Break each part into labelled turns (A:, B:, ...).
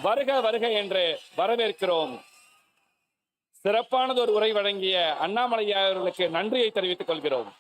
A: வருக வருக என்று வரவேற்கிறோம். சிறப்பானது ஒரு உரை வழங்கிய அண்ணாமலை அவர்களுக்கு நன்றியை தெரிவித்துக் கொள்கிறோம்.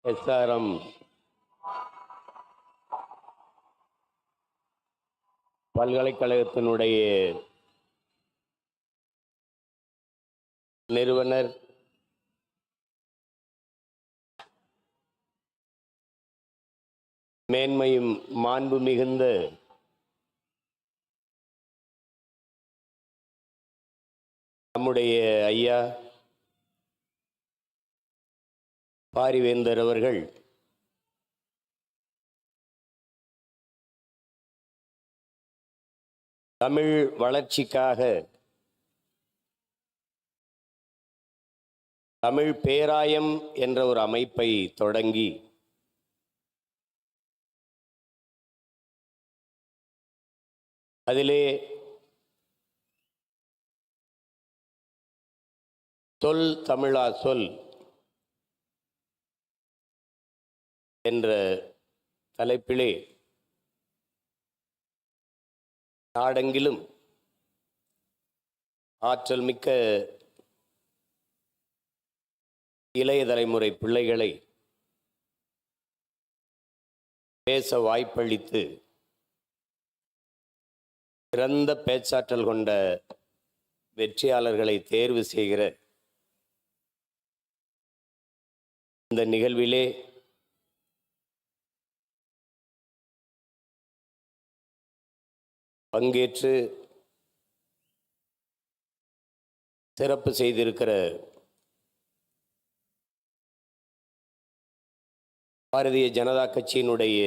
B: SRM பல்கலைக்கழகத்தினுடைய நிறுவனர் மேன்மையும் மாண்பு மிகுந்த நம்முடைய ஐயா பாரிவேந்தர் அவர்கள் தமிழ் வளர்ச்சிக்காக தமிழ் பேராயம் என்ற ஒரு அமைப்பை தொடங்கி அதிலே சொல் தமிழா சொல் என்ற தலைப்பிலே நாடெங்கிலும் ஆற்றல் மிக்க இளைய தலைமுறை பிள்ளைகளை பேச வாய்ப்பளித்து சிறந்த பேச்சாற்றல் கொண்ட வெற்றியாளர்களை தேர்வு செய்கிற இந்த நிகழ்விலே பங்கேற்று சிறப்பு செய்திருக்கிற பாரதிய ஜனதா கட்சியினுடைய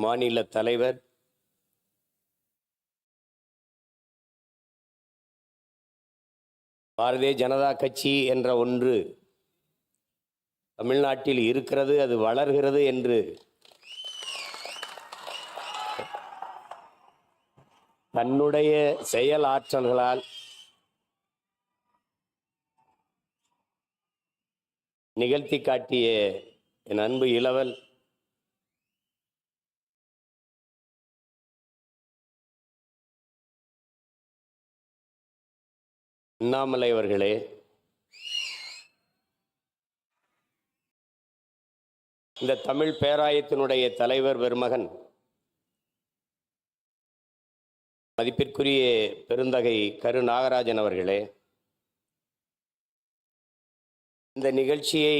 B: மாநில தலைவர் பாரதிய ஜனதா கட்சி என்ற ஒன்று தமிழ்நாட்டில் இருக்கிறது, அது வளர்கிறது என்று தன்னுடைய செயல் ஆற்றல்களால் நிகழ்த்தி காட்டிய என் அன்பு இளவல் அண்ணாமலை அவர்களே, இந்த தமிழ் பேராயத்தினுடைய தலைவர் பெருமகன் மதிப்பிற்குரிய பெருந்தகை கரு நாகராஜன் அவர்களே, இந்த நிகழ்ச்சியை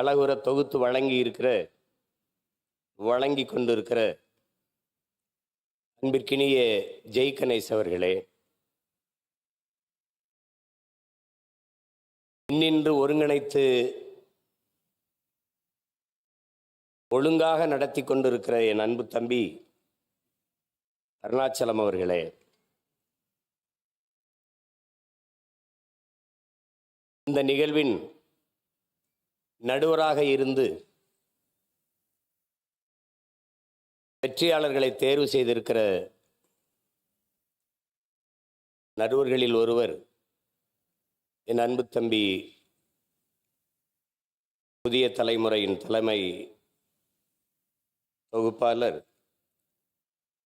B: அழகுற தொகுத்து வழங்கி கொண்டிருக்கிற அன்பிற்கினிய ஜெய் கணேஷ் அவர்களே, இன்னின்று ஒருங்கிணைத்து ஒழுங்காக நடத்தி கொண்டிருக்கிற என் அன்பு தம்பி அருணாச்சலம் அவர்களே, இந்த நிகழ்வின் நடுவராக இருந்து வெற்றியாளர்களை தேர்வு செய்திருக்கிற நடுவர்களில் ஒருவர் என் அன்பு தம்பி புதிய தலைமுறையின் தலைமை தொகுப்பாளர்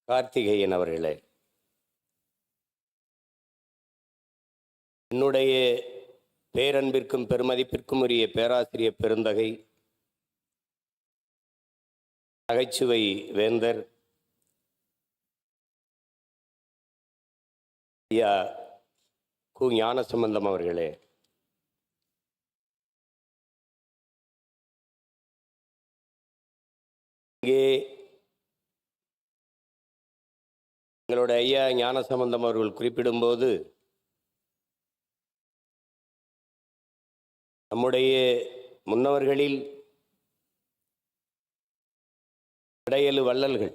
B: கார்த்திகேயன் அவர்களே, என்னுடைய பேரன்பிற்கும் பெருமதிப்பிற்கும் உரிய பேராசிரியர் பெருந்தகை நகைச்சுவை வேந்தர் ஐயா கு ஞானசம்பந்தம் அவர்களே, இங்கே எங்களுடைய ஐயா ஞானசம்பந்தம் அவர்கள் குறிப்பிடும்போது நம்முடைய முன்னவர்களில் இடையலு வள்ளல்கள்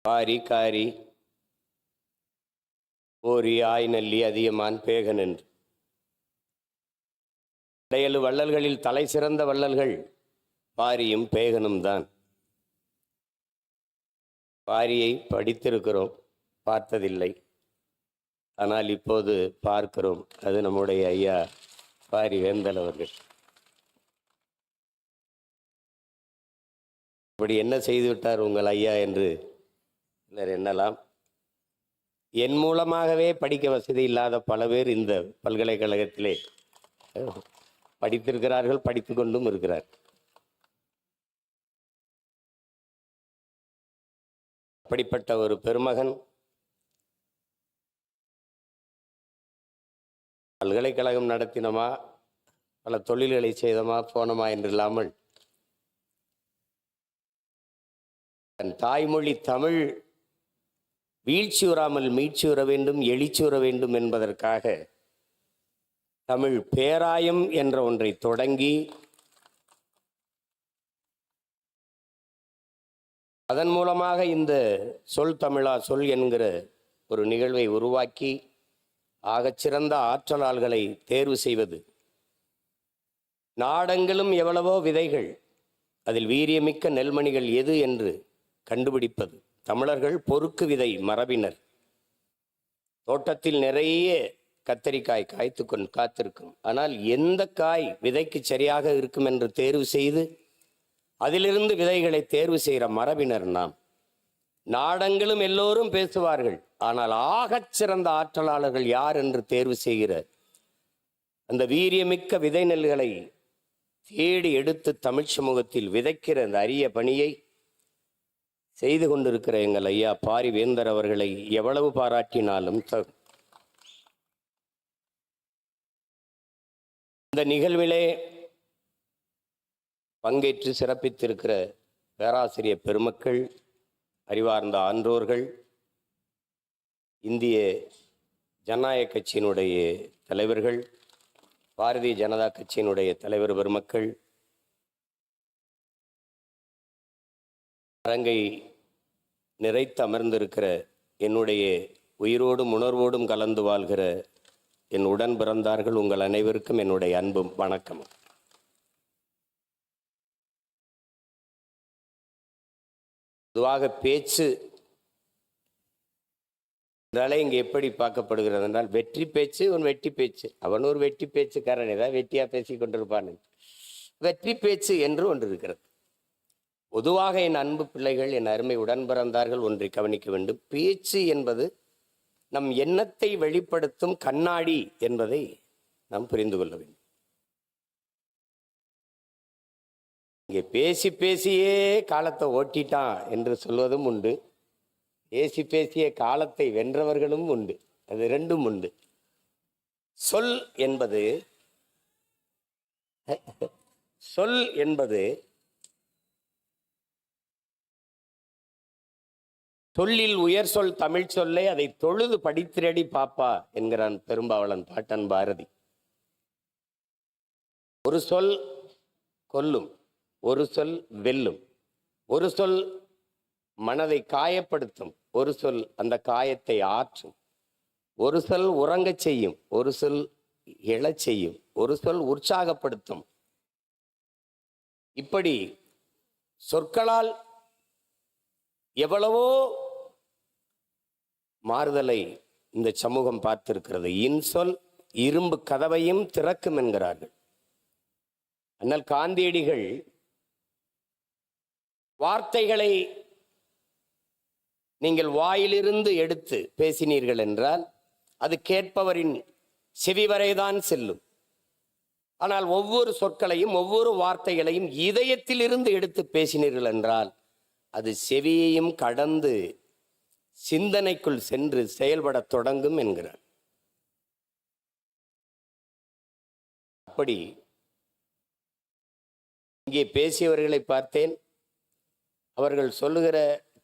B: பாரி காரி ஓரி ஆய்நல்லி அதியமான் பேகன் என்று இடையலு வள்ளல்களில் தலை சிறந்த வள்ளல்கள் பாரியும் பேகனும் தான். பாரியை படித்திருக்கிறோம், பார்த்ததில்லை. ஆனால் இப்போது பார்க்கிறோம். அது நம்முடைய ஐயா பாரி வேந்தல் அவர்கள். இப்படி என்ன செய்துவிட்டார் உங்கள் ஐயா என்று சிலர் எண்ணலாம். என் மூலமாகவே படிக்க வசதி இல்லாத பல பேர் இந்த பல்கலைக்கழகத்திலே படித்திருக்கிறார்கள், படித்து கொண்டும் இருக்கிறார். அப்படிப்பட்ட ஒரு பெருமகன் பல்கலைக்கழகம் நடத்தினோமா, பல தொழில்களை செய்தோமா, போனோமா என்று இல்லாமல் தன் தாய்மொழி தமிழ் வீழ்ச்சியுறாமல் மீட்சியுற வேண்டும், எழுச்சியுற வேண்டும் என்பதற்காக தமிழ் பேராயம் என்ற ஒன்றை தொடங்கி அதன் மூலமாக இந்த சொல் தமிழா சொல் என்கிற ஒரு நிகழ்வை உருவாக்கி ஆகச்சிறந்த ஆற்றலாளர்களை தேர்வு செய்வது. நாடெங்கிலும் எவ்வளவோ விதைகள், அதில் வீரியமிக்க நெல்மணிகள் எது என்று கண்டுபிடிப்பது. தமிழர்கள் பொறுக்கு விதை மரபினர். தோட்டத்தில் நிறைய கத்தரிக்காய் காய்த்து காத்திருக்கும். ஆனால் எந்த காய் விதைக்கு சரியாக இருக்கும் என்று தேர்வு செய்து அதிலிருந்து விதைகளை தேர்வு செய்கிற மரபினர் நாம். நாடெங்கிலும் எல்லோரும் பேசுவார்கள், ஆனால் ஆகச்சிறந்த ஆற்றலாளர்கள் யார் என்று தேர்வு செய்கிற அந்த வீரியமிக்க விதை நெல்களை தேடி எடுத்து தமிழ் சமூகத்தில் விதைக்கிற அந்த அரிய பணியை செய்து கொண்டிருக்கிற எங்கள் ஐயா பாரி வேந்தர் அவர்களை எவ்வளவு பாராட்டினாலும் இந்த நிகழ்விலே பங்கேற்று சிறப்பித்திருக்கிற பேராசிரியர் பெருமக்கள், அறிவார்ந்த ஆன்றோர்கள், இந்திய ஜனநாயக கட்சியினுடைய தலைவர்கள், பாரதிய ஜனதா கட்சியினுடைய தலைவர் பெருமக்கள், அரங்கை நிறைத்து அமர்ந்திருக்கிற என்னுடைய உயிரோடும் உணர்வோடும் கலந்து வாழ்கிற என் உடன் பிறந்தார்கள், உங்கள் அனைவருக்கும் என்னுடைய அன்பும் வணக்கம். பொதுவாக பேச்சு என்றாலே இங்கே எப்படி பார்க்கப்படுகிறது என்றால், வெற்றி பேச்சு ஒரு வெட்டி பேச்சு, அவன் ஒரு வெட்டி பேச்சுக்காரன், ஏதாவது வெட்டியா பேசி கொண்டிருப்பான். வெற்றி பேச்சு என்று ஒன்று இருக்கிறது. பொதுவாக என் அன்பு பிள்ளைகள், என் அருமை உடன் பிறந்தார்கள், ஒன்றை கவனிக்க வேண்டும். பேச்சு என்பது நம் எண்ணத்தை வெளிப்படுத்தும் கண்ணாடி என்பதை நாம் புரிந்து கொள்ள வேண்டும். இங்கே பேசி பேசியே காலத்தை ஓட்டிட்டான் என்று சொல்வதும் உண்டு, பேசி பேசிய காலத்தை வென்றவர்களும் உண்டு. அது ரெண்டும் உண்டு. சொல் என்பது சொல்லில் உயர் சொல் தமிழ் சொல்லை அதை தொழுது படித்திரடி பாப்பா என்கிறான் பெரும்பாவளன் பாட்டன் பாரதி. ஒரு சொல் கொல்லும், ஒரு சொல் வெல்லும், ஒரு சொல் மனதை காயப்படுத்தும், ஒரு சொல் அந்த காயத்தை ஆற்றும், ஒரு சொல் உறங்கச் செய்யும், ஒரு சொல் எழச் செய்யும், ஒரு சொல் உற்சாகப்படுத்தும். இப்படி சொற்களால் எவ்வளவோ மாறுதலை இந்த சமூகம் பார்த்திருக்கிறது. இன்சொல் இரும்பு கதவையும் திறக்கும் என்கிறார்கள். ஆனால் காந்தியடிகள் வார்த்தைகளை நீங்கள் வாயிலிருந்து எடுத்து பேசினீர்கள் என்றால் அது கேட்பவரின் செவி வரைதான் செல்லும். ஆனால் ஒவ்வொரு சொற்களையும் ஒவ்வொரு வார்த்தைகளையும் இதயத்திலிருந்து எடுத்து பேசினீர்கள் என்றால் அது செவியையும் கடந்து சிந்தனைக்குள் சென்று செயல்பட தொடங்கும் என்கிறார். அப்படி இங்கே பேசியவர்களை பார்த்தேன். அவர்கள் சொல்லுகிற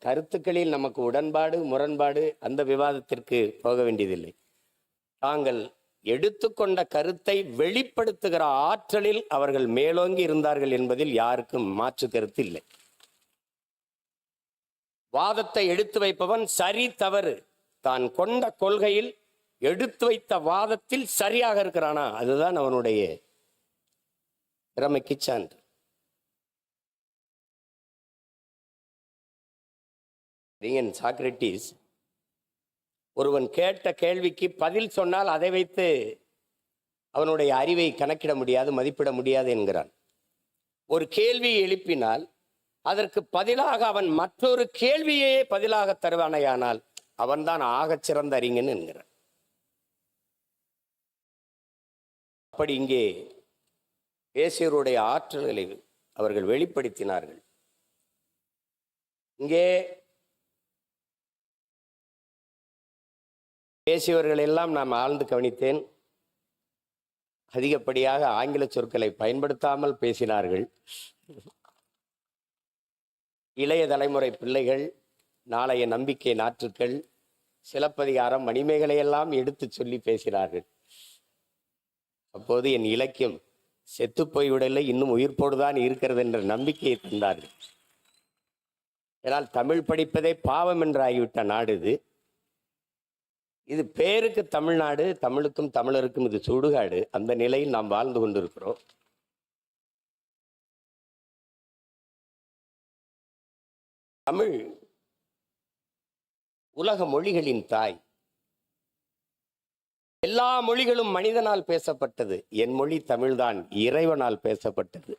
B: கருத்துக்களில் நமக்கு உடன்பாடு முரண்பாடு அந்த விவாதத்திற்கு போக வேண்டியதில்லை. தாங்கள் எடுத்துக்கொண்ட கருத்தை வெளிப்படுத்துகிற ஆற்றலில் அவர்கள் மேலோங்கி இருந்தார்கள் என்பதில் யாருக்கும் மாற்று கருத்து இல்லை. வாதத்தை எடுத்து வைப்பவன் சரி தவறு தான் கொண்ட கொள்கையில் எடுத்து வைத்த வாதத்தில் சரியாக இருக்கிறானா, அதுதான் அவனுடைய திறமைக்கு சான்று. சாக்ரட்டிஸ் ஒருவன் கேட்ட கேள்விக்கு பதில் சொன்னால் அதை வைத்து அவனுடைய அறிவை கணக்கிட முடியாது, மதிப்பிட முடியாது என்கிறான். ஒரு கேள்வியை எழுப்பினால் அதற்கு பதிலாக அவன் மற்றொரு கேள்வியே பதிலாக தருவானையானால் அவன்தான் ஆகச் சிறந்த அறிஞன் என்கிறான். அப்படி இங்கே பேசியவருடைய ஆற்றல்களை அவர்கள் வெளிப்படுத்தினார்கள். இங்கே பேசியவர்கள் எல்லாம் நான் ஆழ்ந்து கவனித்தேன். அதிகப்படியாக ஆங்கில சொற்களை பயன்படுத்தாமல் பேசினார்கள். இளைய தலைமுறை பிள்ளைகள், நாளைய நம்பிக்கை நாற்றுக்கள், சிலப்பதிகாரம், மணிமேகலையெல்லாம் எடுத்து சொல்லி பேசினார்கள். அப்போது என் இலக்கியம் செத்து போய்விடலை, இன்னும் உயிர்ப்போடுதான் இருக்கிறது என்ற நம்பிக்கையை தந்தார்கள். ஏனால் தமிழ் படிப்பதே பாவம் என்று ஆகிவிட்ட நாடு இது. இது பேருக்கு தமிழ்நாடு, தமிழுக்கும் தமிழருக்கும் இது சுடுகாடு. அந்த நிலையில் நாம் வாழ்ந்து கொண்டிருக்கிறோம். தமிழ் உலக மொழிகளின் தாய். எல்லா மொழிகளும் மனிதனால் பேசப்பட்டது. என் மொழி தமிழ்தான் இறைவனால் பேசப்பட்டது.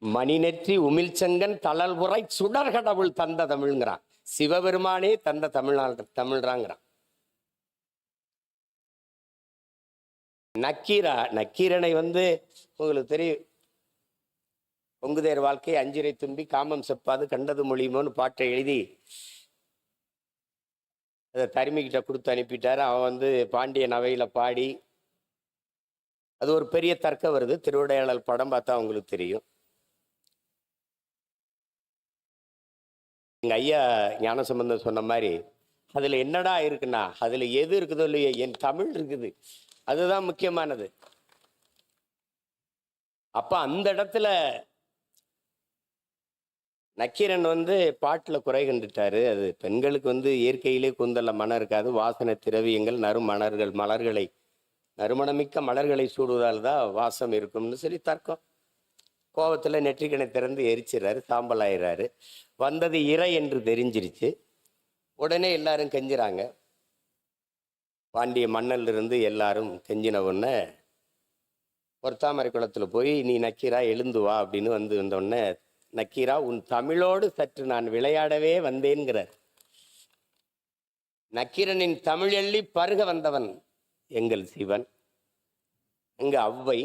B: மணிநெற்றி உமிழ்ச்செங்கன் தளல்புரை சுடர்கடவுள் தந்த தமிழ்ங்கிறான். சிவபெருமானே தந்த தமிழ்றாங்கிறான். நக்கீரனை உங்களுக்கு தெரியும், பொங்குதேர் வாழ்க்கை அஞ்சிரை தும்பி காமம் செப்பாது கண்டது மொழியுமோன்னு பாட்டை எழுதி அதை தருமிக்கிட்ட கொடுத்து அனுப்பிட்டாரு. அவன் பாண்டியன் அவையில பாடி, அது ஒரு பெரிய தர்க்கம் வருது. திருவிடையாளர் படம் பார்த்தா உங்களுக்கு தெரியும். எங்க ஐயா ஞானசம்பந்தம் சொன்ன மாதிரி அதுல என்னடா இருக்குன்னா, அதுல எது இருக்குதோ இல்லையோ என் தமிழ் இருக்குது, அதுதான் முக்கியமானது. அப்ப அந்த இடத்துல நக்கீரன் பாட்டுல குறை கண்டுட்டாரு. அது பெண்களுக்கு இயற்கையிலே கூந்தல்ல மனம் இருக்காது, வாசனை திரவியங்கள் நறுமணமிக்க மலர்களை சூடுவதால் தான் வாசம் இருக்கும்னு சொல்லி தர்க்கம். கோபத்துல நெற்றிக்கணை திறந்து எரிச்சிடறாரு, சாம்பல் ஆயிடுறாரு. வந்தது இறை என்று தெரிஞ்சிருச்சு. உடனே எல்லாரும் கெஞ்சுறாங்க. பாண்டிய மன்னல்ல இருந்து எல்லாரும் கெஞ்சின உடனே பொற்றாமரை குளத்துல போய் நீ நக்கீரா எழுந்து வா அப்படின்னு வந்தோடனே, நக்கீரா உன் தமிழோடு சற்று நான் விளையாடவே வந்தேன்கிறார். நக்கீரனின் தமிழ் எள்ளி பருக வந்தவன் எங்கள் சிவன். இங்க அவ்வை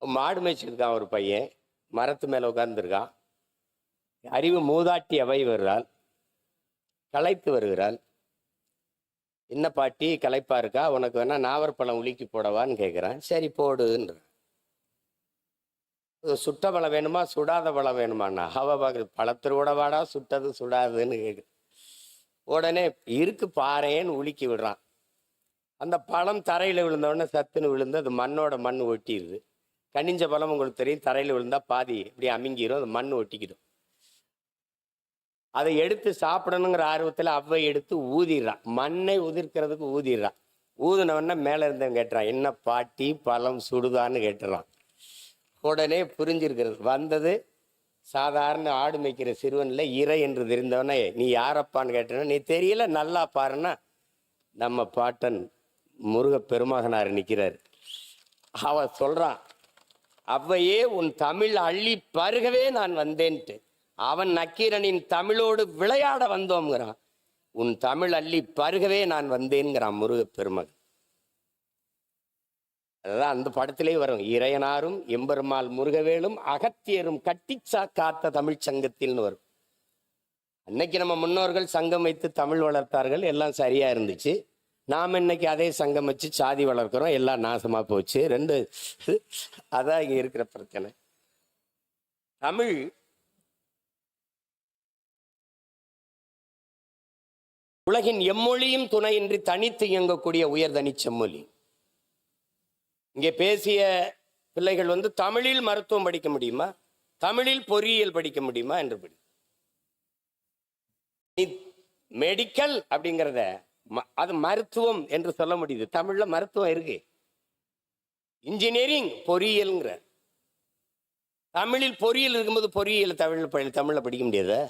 B: மாடு மேய்ச்சிருக்கான். ஒரு பையன் மரத்து மேல உட்கார்ந்துருக்கான். அறிவு மூதாட்டி அவை வருகிறாள், களைத்து வருகிறாள். என்ன பாட்டி களைப்பா இருக்கா, உனக்கு வேணா நாவற்பழம் உலுக்கி போடவான்னு கேட்குறான். சரி போடுன்ற. சுட்ட பழம் வேணுமா சுடாத பழம் வேணுமாண்ணா? அவ பார்க்குறது பழத்திற்கூட வாடா சுட்டது சுடாதுன்னு கேட்கு. உடனே இருக்கு பாறேன்னு உலுக்கி விடுறான். அந்த பழம் தரையில் விழுந்தோடனே சத்துன்னு விழுந்து அது மண் ஒட்டிடுது. கனிஞ்ச பழம் உங்களுக்கு தெரியும், தரையில் விழுந்தா பாதி இப்படி அமுங்கிரும், அது மண் ஒட்டிக்கிடும். அதை எடுத்து சாப்பிடணுங்கிற ஆர்வத்தில் அவ்வை எடுத்து ஊதிடுறான். மண்ணை உதிர்க்கிறதுக்கு ஊதிடுறான். ஊதினவொடனே மேலே இருந்தவன் கேட்டுறான், என்ன பாட்டி பழம் சுடுதான்னு கேட்டுறான். உடனே புரிஞ்சிருக்கிறது. வந்தது சாதாரண ஆடு மேய்க்கிற சிறுவன்ல இறை என்று தெரிந்தவனே, நீ யாரப்பான்னு கேட்டன, நீ தெரியல நல்லா பாருன்னா நம்ம பாட்டன் முருக பெருமகனார் நிற்கிறார். அவன் சொல்றான், அவ்வையே உன் தமிழ் அள்ளி பருகவே நான் வந்தேன்ட்டு. அவன் நக்கீரனின் தமிழோடு விளையாட வந்தோம்ங்கிறான். உன் தமிழ் அள்ளி பருகவே நான் வந்தேன்கிறான் முருக பெருமகன். அதுதான் அந்த படத்திலே வரும். இறையனாரும் எம்பெருமாள் முருகவேலும் அகத்தியரும் கட்டிச்சா காத்த தமிழ் சங்கத்தில்னு வரும். அன்னைக்கு நம்ம முன்னோர்கள் சங்கம் வைத்து தமிழ் வளர்த்தார்கள், எல்லாம் சரியா இருந்துச்சு. நாம் இன்னைக்கு அதே சங்கம் வச்சு சாதி வளர்க்கிறோம், எல்லாம் நாசமா போச்சு. அதான் இங்க இருக்கிற பிரச்சனை. தமிழ் உலகின் எம்மொழியும் துணையின்றி தனித்து இயங்கக்கூடிய உயர்தனி செம்மொழி. இங்கே பேசிய பிள்ளைகள் தமிழில் மருத்துவம் படிக்க முடியுமா, தமிழில் பொறியியல் படிக்க முடியுமா என்று மெடிக்கல் அப்படிங்கிறத அது மருத்துவம் என்று சொல்ல முடியுது. தமிழ்ல மருத்துவம் இருக்கு. இன்ஜினியரிங் பொறியியல்ங்கிற தமிழில் பொறியியல் இருக்கும்போது பொறியியல் தமிழ்ல படிக்க முடியாதா?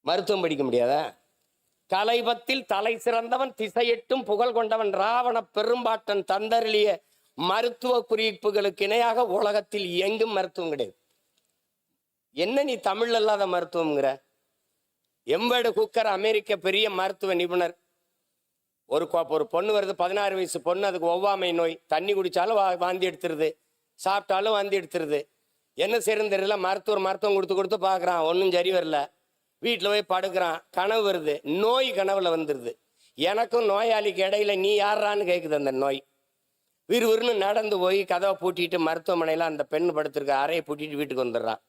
B: மருத்துவம் படிக்க முடியாதா? கலைபத்தில் தலை சிறந்தவன் திசையெட்டும் புகழ் கொண்டவன் ராவண பெரும்பாட்டன் தந்தருளிய மருத்துவ குறிப்புகளுக்கு இணையாக உலகத்தில் எங்கும் மருத்துவம் கிடையாது. என்ன நீ தமிழ் அல்லாத மருத்துவம்ங்கிற? எம்பேடு குக்கர் அமெரிக்க பெரிய மருத்துவ நிபுணர். ஒரு பொண்ணு வருது, 16 வயசு பொண்ணு, அதுக்கு ஒவ்வாமை நோய். தண்ணி குடிச்சாலும் வாந்தி எடுத்துருது, சாப்பிட்டாலும் வாந்தி எடுத்துருது. என்ன செய்யறதுன்னு தெரியல. மருத்துவம் கொடுத்து பார்க்குறான், ஒன்றும் சரி வரல. வீட்டில் போய் படுக்கிறான், கனவு வருது. நோய் கனவுல வந்துடுது. எனக்கும் நோயாளிக்கு இடையில நீ யாரான்னு கேட்குது அந்த நோய். விறுவிறுன்னு நடந்து போய் கதவை பூட்டிட்டு மருத்துவமனையில் அந்த பெண் படுத்திருக்க அறையை பூட்டிட்டு வீட்டுக்கு வந்துடுறான்.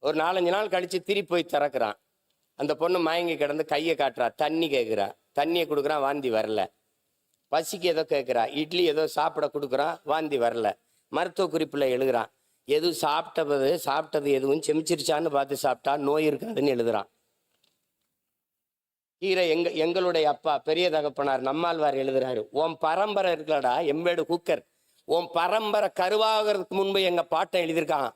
B: ஒரு 4-5 நாள் கழிச்சு திருப்பி போய் திறக்கிறான். அந்த பொண்ணு மயங்கி கிடந்து கையை காட்டுறா, தண்ணி கேட்குறா. தண்ணியை கொடுக்குறான், வாந்தி வரல. பசிக்கு ஏதோ கேட்குறா, இட்லி ஏதோ சாப்பிட கொடுக்குறான், வாந்தி வரல. மருத்துவ குறிப்பில் எழுதுறான், எதுவும் சாப்பிட்டது எதுவும் செமிச்சிருச்சான்னு பார்த்து சாப்பிட்டா நோய் இருக்காதுன்னு எழுதுறான். கீரை எங்களுடைய அப்பா பெரிய தகப்பனார் நம்மாழ்வார் எழுதுறாரு, உன் பரம்பரை இருக்கலடா எம்பேடு குக்கர், உன் பரம்பரை கருவாகிறதுக்கு முன்பு எங்க பாட்டை எழுதியிருக்கான்,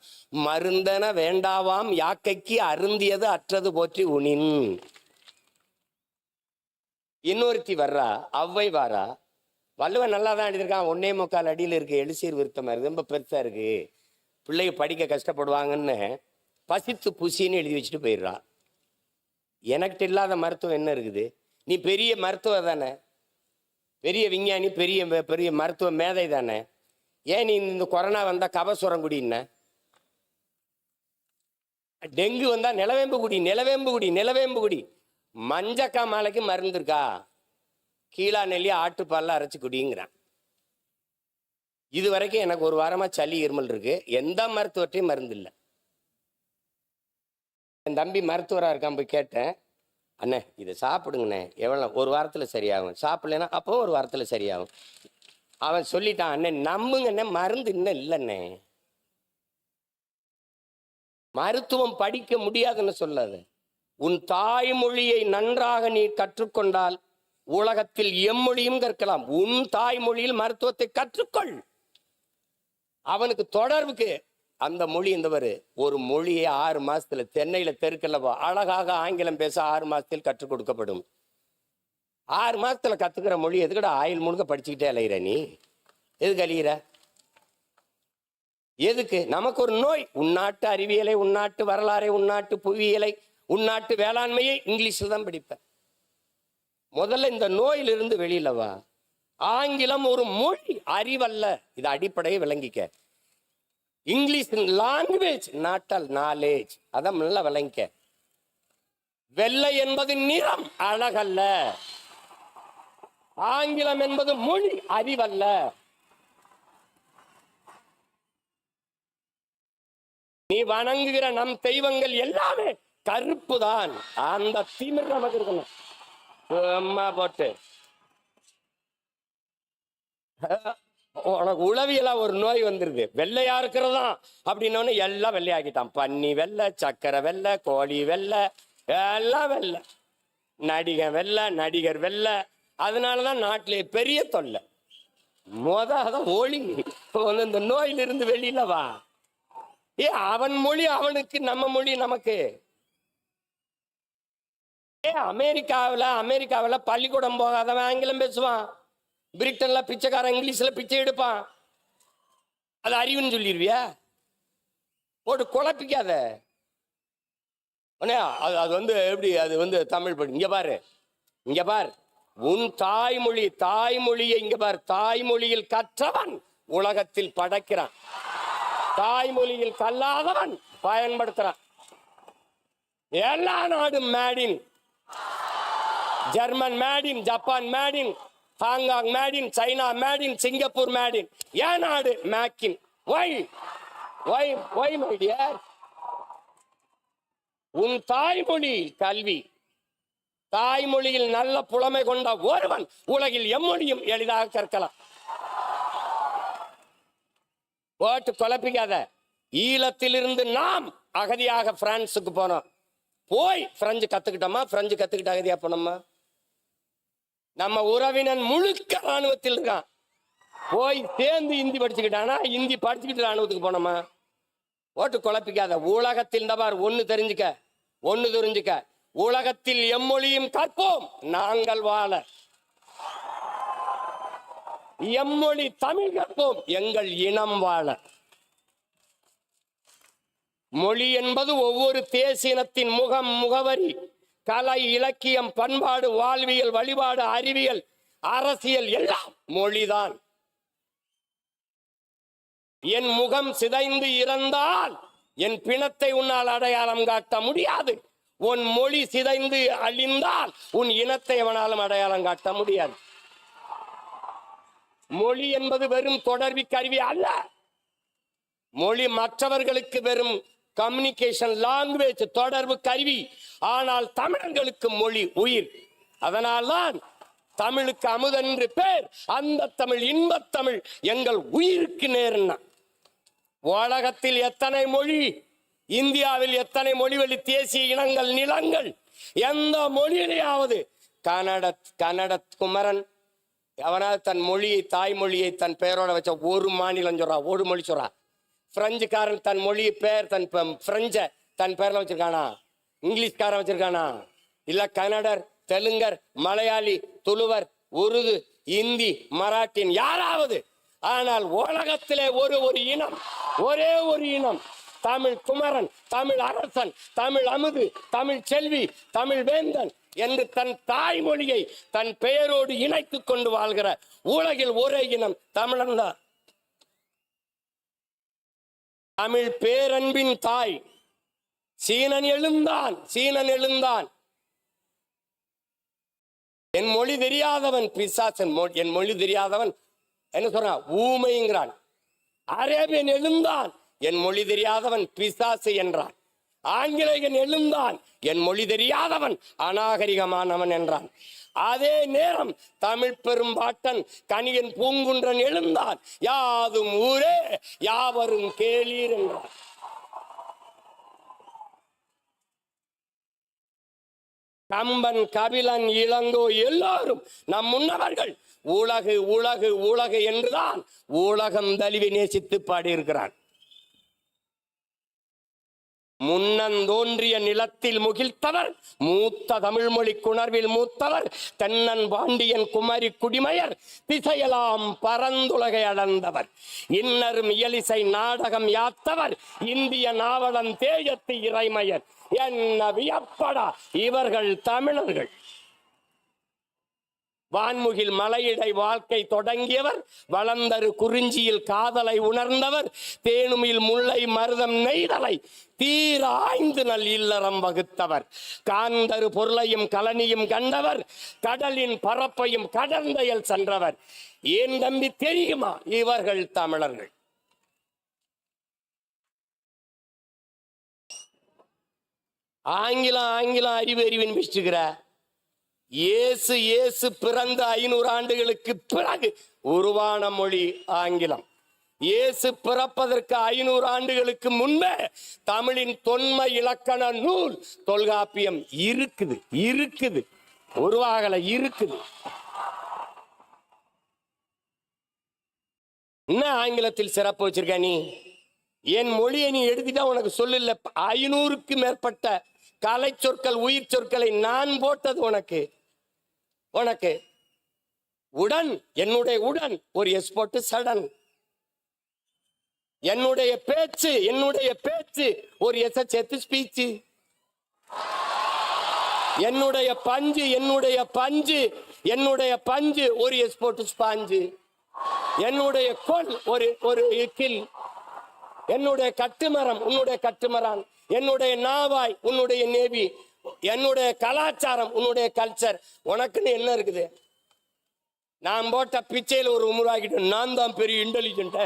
B: மருந்தன வேண்டாவாம் யாக்கைக்கு அருந்தியது அற்றது போற்றி உனின். இன்னொருத்தி வர்றா, அவ்வை வாரா. வள்ளுவன் நல்லா தான் எழுதியிருக்கான். 1.25 அடியில் இருக்கு, எழுசீர் விருத்தமா இருக்கு, ரொம்ப பெருசா இருக்கு, பிள்ளைங்க படிக்க கஷ்டப்படுவாங்கன்னு பசித்து புசின்னு எழுதி வச்சுட்டு போயிடுறா. எனக்கிட்ட இல்லாத மருத்துவம் என்ன இருக்குது? நீ பெரிய மருத்துவர் தானே, பெரிய விஞ்ஞானி, பெரிய பெரிய மருத்துவ மேதை தானே. ஏன் நீ இந்த கொரோனா வந்தா கபசுரம் குடின்ன, டெங்கு வந்தா நிலவேம்பு குடி, மஞ்சக்கா மாலைக்கு மருந்து இருக்கா, கீழா நெல்லி ஆட்டுப்பால்லாம் அரைச்சு குடிங்கிறான். இது வரைக்கும் எனக்கு ஒரு வாரமா சளி இருமல் இருக்கு, எந்த மருத்துவத்தையும் மருந்து இல்லை. என் தம்பி மருத்துவராக இருக்கான், போய் கேட்டேன், அண்ணே இதை சாப்பிடுங்கண்ணே, எவ்வளோ ஒரு வாரத்தில் சரியாகும், சாப்பிடலன்னா அப்பவும் ஒரு வாரத்தில் சரியாகும். அவன் சொல்லிட்டான், அண்ணே நம்புங்கண்ணே மருந்து இன்னும் இல்லைண்ணே. மருத்துவம் படிக்க முடியாதுன்னு சொல்லாது. உன் தாய்மொழியை நன்றாக நீ கற்றுக்கொண்டால் உலகத்தில் எம்மொழியும் கற்கலாம். உன் தாய்மொழியில் மருத்துவத்தை கற்றுக்கொள். அவனுக்கு தொடர்புக்கு அந்த மொழி ஒரு மொழியை 6 மாசத்துல தென்னையில தெருக்கல்லவா அழகாக ஆங்கிலம் பேச 6 மாசத்தில் கற்றுக் கொடுக்கப்படும். 6 மாசத்துல கத்துக்கிற மொழி எதுக்கட ஆயுள் முழுக்க படிச்சுக்கிட்டே அலையிற? நீ எதுக்கு அழிகிற? எதுக்கு? நமக்கு ஒரு நோய். உள்நாட்டு அறிவியலை, உள்நாட்டு வரலாறை, உள்நாட்டு புவியியலை, உள்நாட்டு வேளாண்மையை இங்கிலீஷில் தான் படிப்ப. முதல்ல இந்த நோயிலிருந்து வெளியில வா. ஆங்கிலம் ஒரு மொழி, அறிவல்ல. இது அடிப்படையை விளங்கிக்க. English language, not knowledge. அதான் நல்லா விளங்கிக்க. வெள்ளை என்பது நிறம், அழகல்ல. ஆங்கிலம் என்பது மொழி, அறிவல்ல. நீ வணங்குகிற நம் தெய்வங்கள் எல்லாமே கருப்பு தான். அந்த திமிர் நமக்கு இருக்கணும். அம்மா போட்டு உனக்கு உளவியலா ஒரு நோய் வந்துருது, வெள்ளையா இருக்கிறதா அப்படின்னு எல்லாம் வெள்ளையாக்கிட்டான். பன்னி வெள்ளை, சக்கரை வெள்ளை, கோழி வெள்ளை, எல்லாம் வெள்ளை. நடிகர் வெள்ளை. அதனாலதான் நாட்டிலே பெரிய தொல்லை. அதான் ஒளி. இந்த நோயிலிருந்து வெளியில வா. அவன் மொழி அவனுக்கு, நம்ம மொழி நமக்கு. அமெரிக்காவில் பள்ளிக்கூடம் போகாதவன் ஆங்கிலம் பேசுவான். பிரிட்டன்ல பிச்சைக்காரன் இங்கிலீஷ்ல பிச்சை எடுப்பான். அது அறிவுன்னு சொல்லிடுவியா? போட்டு குழப்பிக்காத. அது எப்படி? அது தமிழ் படி. இங்க பாரு, உன் தாய்மொழியை இங்க பாரு. தாய்மொழியில் கற்றவன் உலகத்தில் படைக்கிறான், தாய்மொழியில் கல்லாதவன் பயன்படுத்துறான். எல்லா நாடும் maiden, German maiden, Japan maiden, Hong Kong maiden, China maiden, Singapore maiden. ஏன் நாடு மேக்கின்? மை டியர், உன் தாய்மொழி கல்வி தாய்மொழியில் நல்ல புலமை கொண்ட ஒருவன் உலகில் எம்மொழியும் எளிதாக கற்கலாம். போட்டு குழப்பிக்காத. ஈழத்திலிருந்து நாம் அகதியாக பிரான்சுக்கு போனோம். போய் பிரெஞ்சு கத்துக்கிட்டோமா? பிரெஞ்சு கத்துக்கிட்ட அகதியா போனோமா? நம்ம உறவினன் முழுக்க ராணுவத்தில் இருக்கான். போய் சேர்ந்து இந்தி படிச்சுக்கிட்டானா? இந்தி படிச்சுக்கிட்டு ராணுவத்துக்கு போனோமா? போட்டு குழப்பிக்காத. உலகத்தில் ஒன்னு தெரிஞ்சுக்க, உலகத்தில் எம்மொழியும் கற்போம் நாங்கள் வாழ. எம்மொழி தமிழ் கற்போம் எங்கள் இனம் வாழ. மொழி என்பது ஒவ்வொரு தேசினத்தின் முகம், முகவரி, கலை, இலக்கியம், பண்பாடு, வாழ்வியல், வழிபாடு, அறிவியல், அரசியல் எல்லாம் மொழிதான். என் முகம் சிதைந்து இறந்தால் என் பிணத்தை உன்னால் அடையாளம் காட்ட முடியாது. உன் மொழி சிதைந்து அழிந்தால் உன் இனத்தை அவனாலும் அடையாளம் காட்ட முடியாது. மொழி என்பது வெறும் தொடர்பு கருவி அல்ல. மொழி மற்றவர்களுக்கு வெறும் கம்யூனிகேஷன் லாங்குவேஜ், தொடர்பு கருவி. ஆனால் தமிழர்களுக்கு மொழி உயிர். அதனால்தான் தமிழுக்கு அமுதென்று பேர். அந்த தமிழ் இன்பத் தமிழ் எங்கள் உயிருக்கு நேர்னா. உலகத்தில் எத்தனை மொழி, இந்தியாவில் எத்தனை மொழிவழி தேசிய இனங்கள், நிலங்கள், எந்த மொழியிலேயாவது கன்னட குமரன் அவனாவது தன் மொழியை, தாய்மொழியை தன் பெயரோட வச்ச ஒரு மாநிலம் சொல்றா, ஒரு மொழி சொல்றா. பிரெஞ்சுக்காரன் தன் மொழி பேர், தன் பிரெஞ்ச தன் பேர்ல வச்சிருக்கானா? இங்கிலீஷ்காரன் வச்சிருக்கானா? இல்ல கன்னடர், தெலுங்கர், மலையாளி, துளுவர், உருது, இந்தி, மராட்டின் யாராவது? ஆனால் உலகத்திலே ஒரு இனம், ஒரே ஒரு இனம், தமிழ் குமரன், தமிழ் அரசன், தமிழ் அமுது, தமிழ் செல்வி, தமிழ் வேந்தன் என்று தன் தாய்மொழியை தன் பெயரோடு இணைத்துக் கொண்டு வாழ்கிற உலகில் ஒரே இனம் தமிழன் தான். தமிழ் பேரன்பின் தாய். சீனன் எழுந்தான். என் மொழி தெரியாதவன் பிசாசன். என் மொழி தெரியாதவன் என்ன சொல்றான்? ஊமைங்கிறான். அரேபியன் எழுந்தான், என் மொழி தெரியாதவன் பிசாசு என்றான். ஆங்கிலேயன் எழுந்தான், என் மொழி தெரியாதவன் அநாகரிகமானவன் என்றான். அதே நேரம் தமிழ் பெரும்பாட்டன் கணியன் பூங்குன்றன் எழுந்தான், யாதும் ஊரே யாவரும் கேளீர் என்றான். கம்பன், கபிலன், இளங்கோ எல்லாரும் நம் முன்னவர்கள் உலகு உலகு உலகு என்றுதான் உலகம் தழுவி நேசித்து பாடியிருக்கிறான். முன்னந்தோன்றிய நிலத்தில் முகிழ்த்தவர், மூத்த தமிழ் மொழி குணர்வில் மூத்தவர், தென்னன் பாண்டியன் குமரி குடிமையர், திசையெல்லாம் பரந்துலகை அளந்தவர், இன்னரும் இயலிசை நாடகம் யாத்தவர், இந்திய நாவலன் தேயத்து இறைமையர். என்ன வியப்படா இவர்கள் தமிழர்கள். வான்முகில் மலையிடை வாழ்க்கை தொடங்கியவர், வளர்ந்தரு குறிஞ்சியில் காதலை உணர்ந்தவர், தேனுமில் முல்லை மருதம் நெய்தலை தீர ஆய்ந்து நல் இல்லறம் வகுத்தவர், காந்தரு பொருளையும் கலனியும் கண்டவர், கடலின் பரப்பையும் கடந்தையில் சென்றவர். ஏன் தம்பி தெரியுமா இவர்கள் தமிழர்கள்? ஆங்கிலம் அறிவின் பிடிச்சுக்கிற. இயேசு பிறந்த 500 ஆண்டுகளுக்கு பிறகு உருவான மொழி ஆங்கிலம். இயேசு பிறப்பதற்கு 500 ஆண்டுகளுக்கு முன்பே தமிழின் தொன்மை இலக்கண நூல் தொல்காப்பியம் இருக்குது, உருவாகல, இருக்குது. என்ன ஆங்கிலத்தில் சிறப்பு வச்சிருக்க நீ? என் மொழியை நீ எடுத்துட்டா உனக்கு சொல்லல. 500க்கு மேற்பட்ட கலை சொற்கள், உயிர் சொற்களை நான் போட்டது உனக்கு உடன். என்னுடைய உடன் ஒரு எஸ்போர்ட் சடன். என்னுடைய பேச்சு ஒரு எஸ்எச் ஸ்பீச். என்னுடைய பஞ்சு ஒரு எஸ்போர்ட் ஸ்பாஞ்சு. என்னுடைய கொல் ஒரு கில். என்னுடைய கட்டுமரம் உன்னுடைய கட்டுமரான். என்னுடைய நாவாய் உன்னுடைய நேவி. என்னுடைய கலாச்சாரம் உன்னுடைய கல்ச்சர். உனக்குன்னு என்ன இருக்குது? நான் போட்ட பிச்சையில் ஒரு உருவாக்கிட்டேன். நான் தான் பெரிய இன்டெலிஜென்ட்.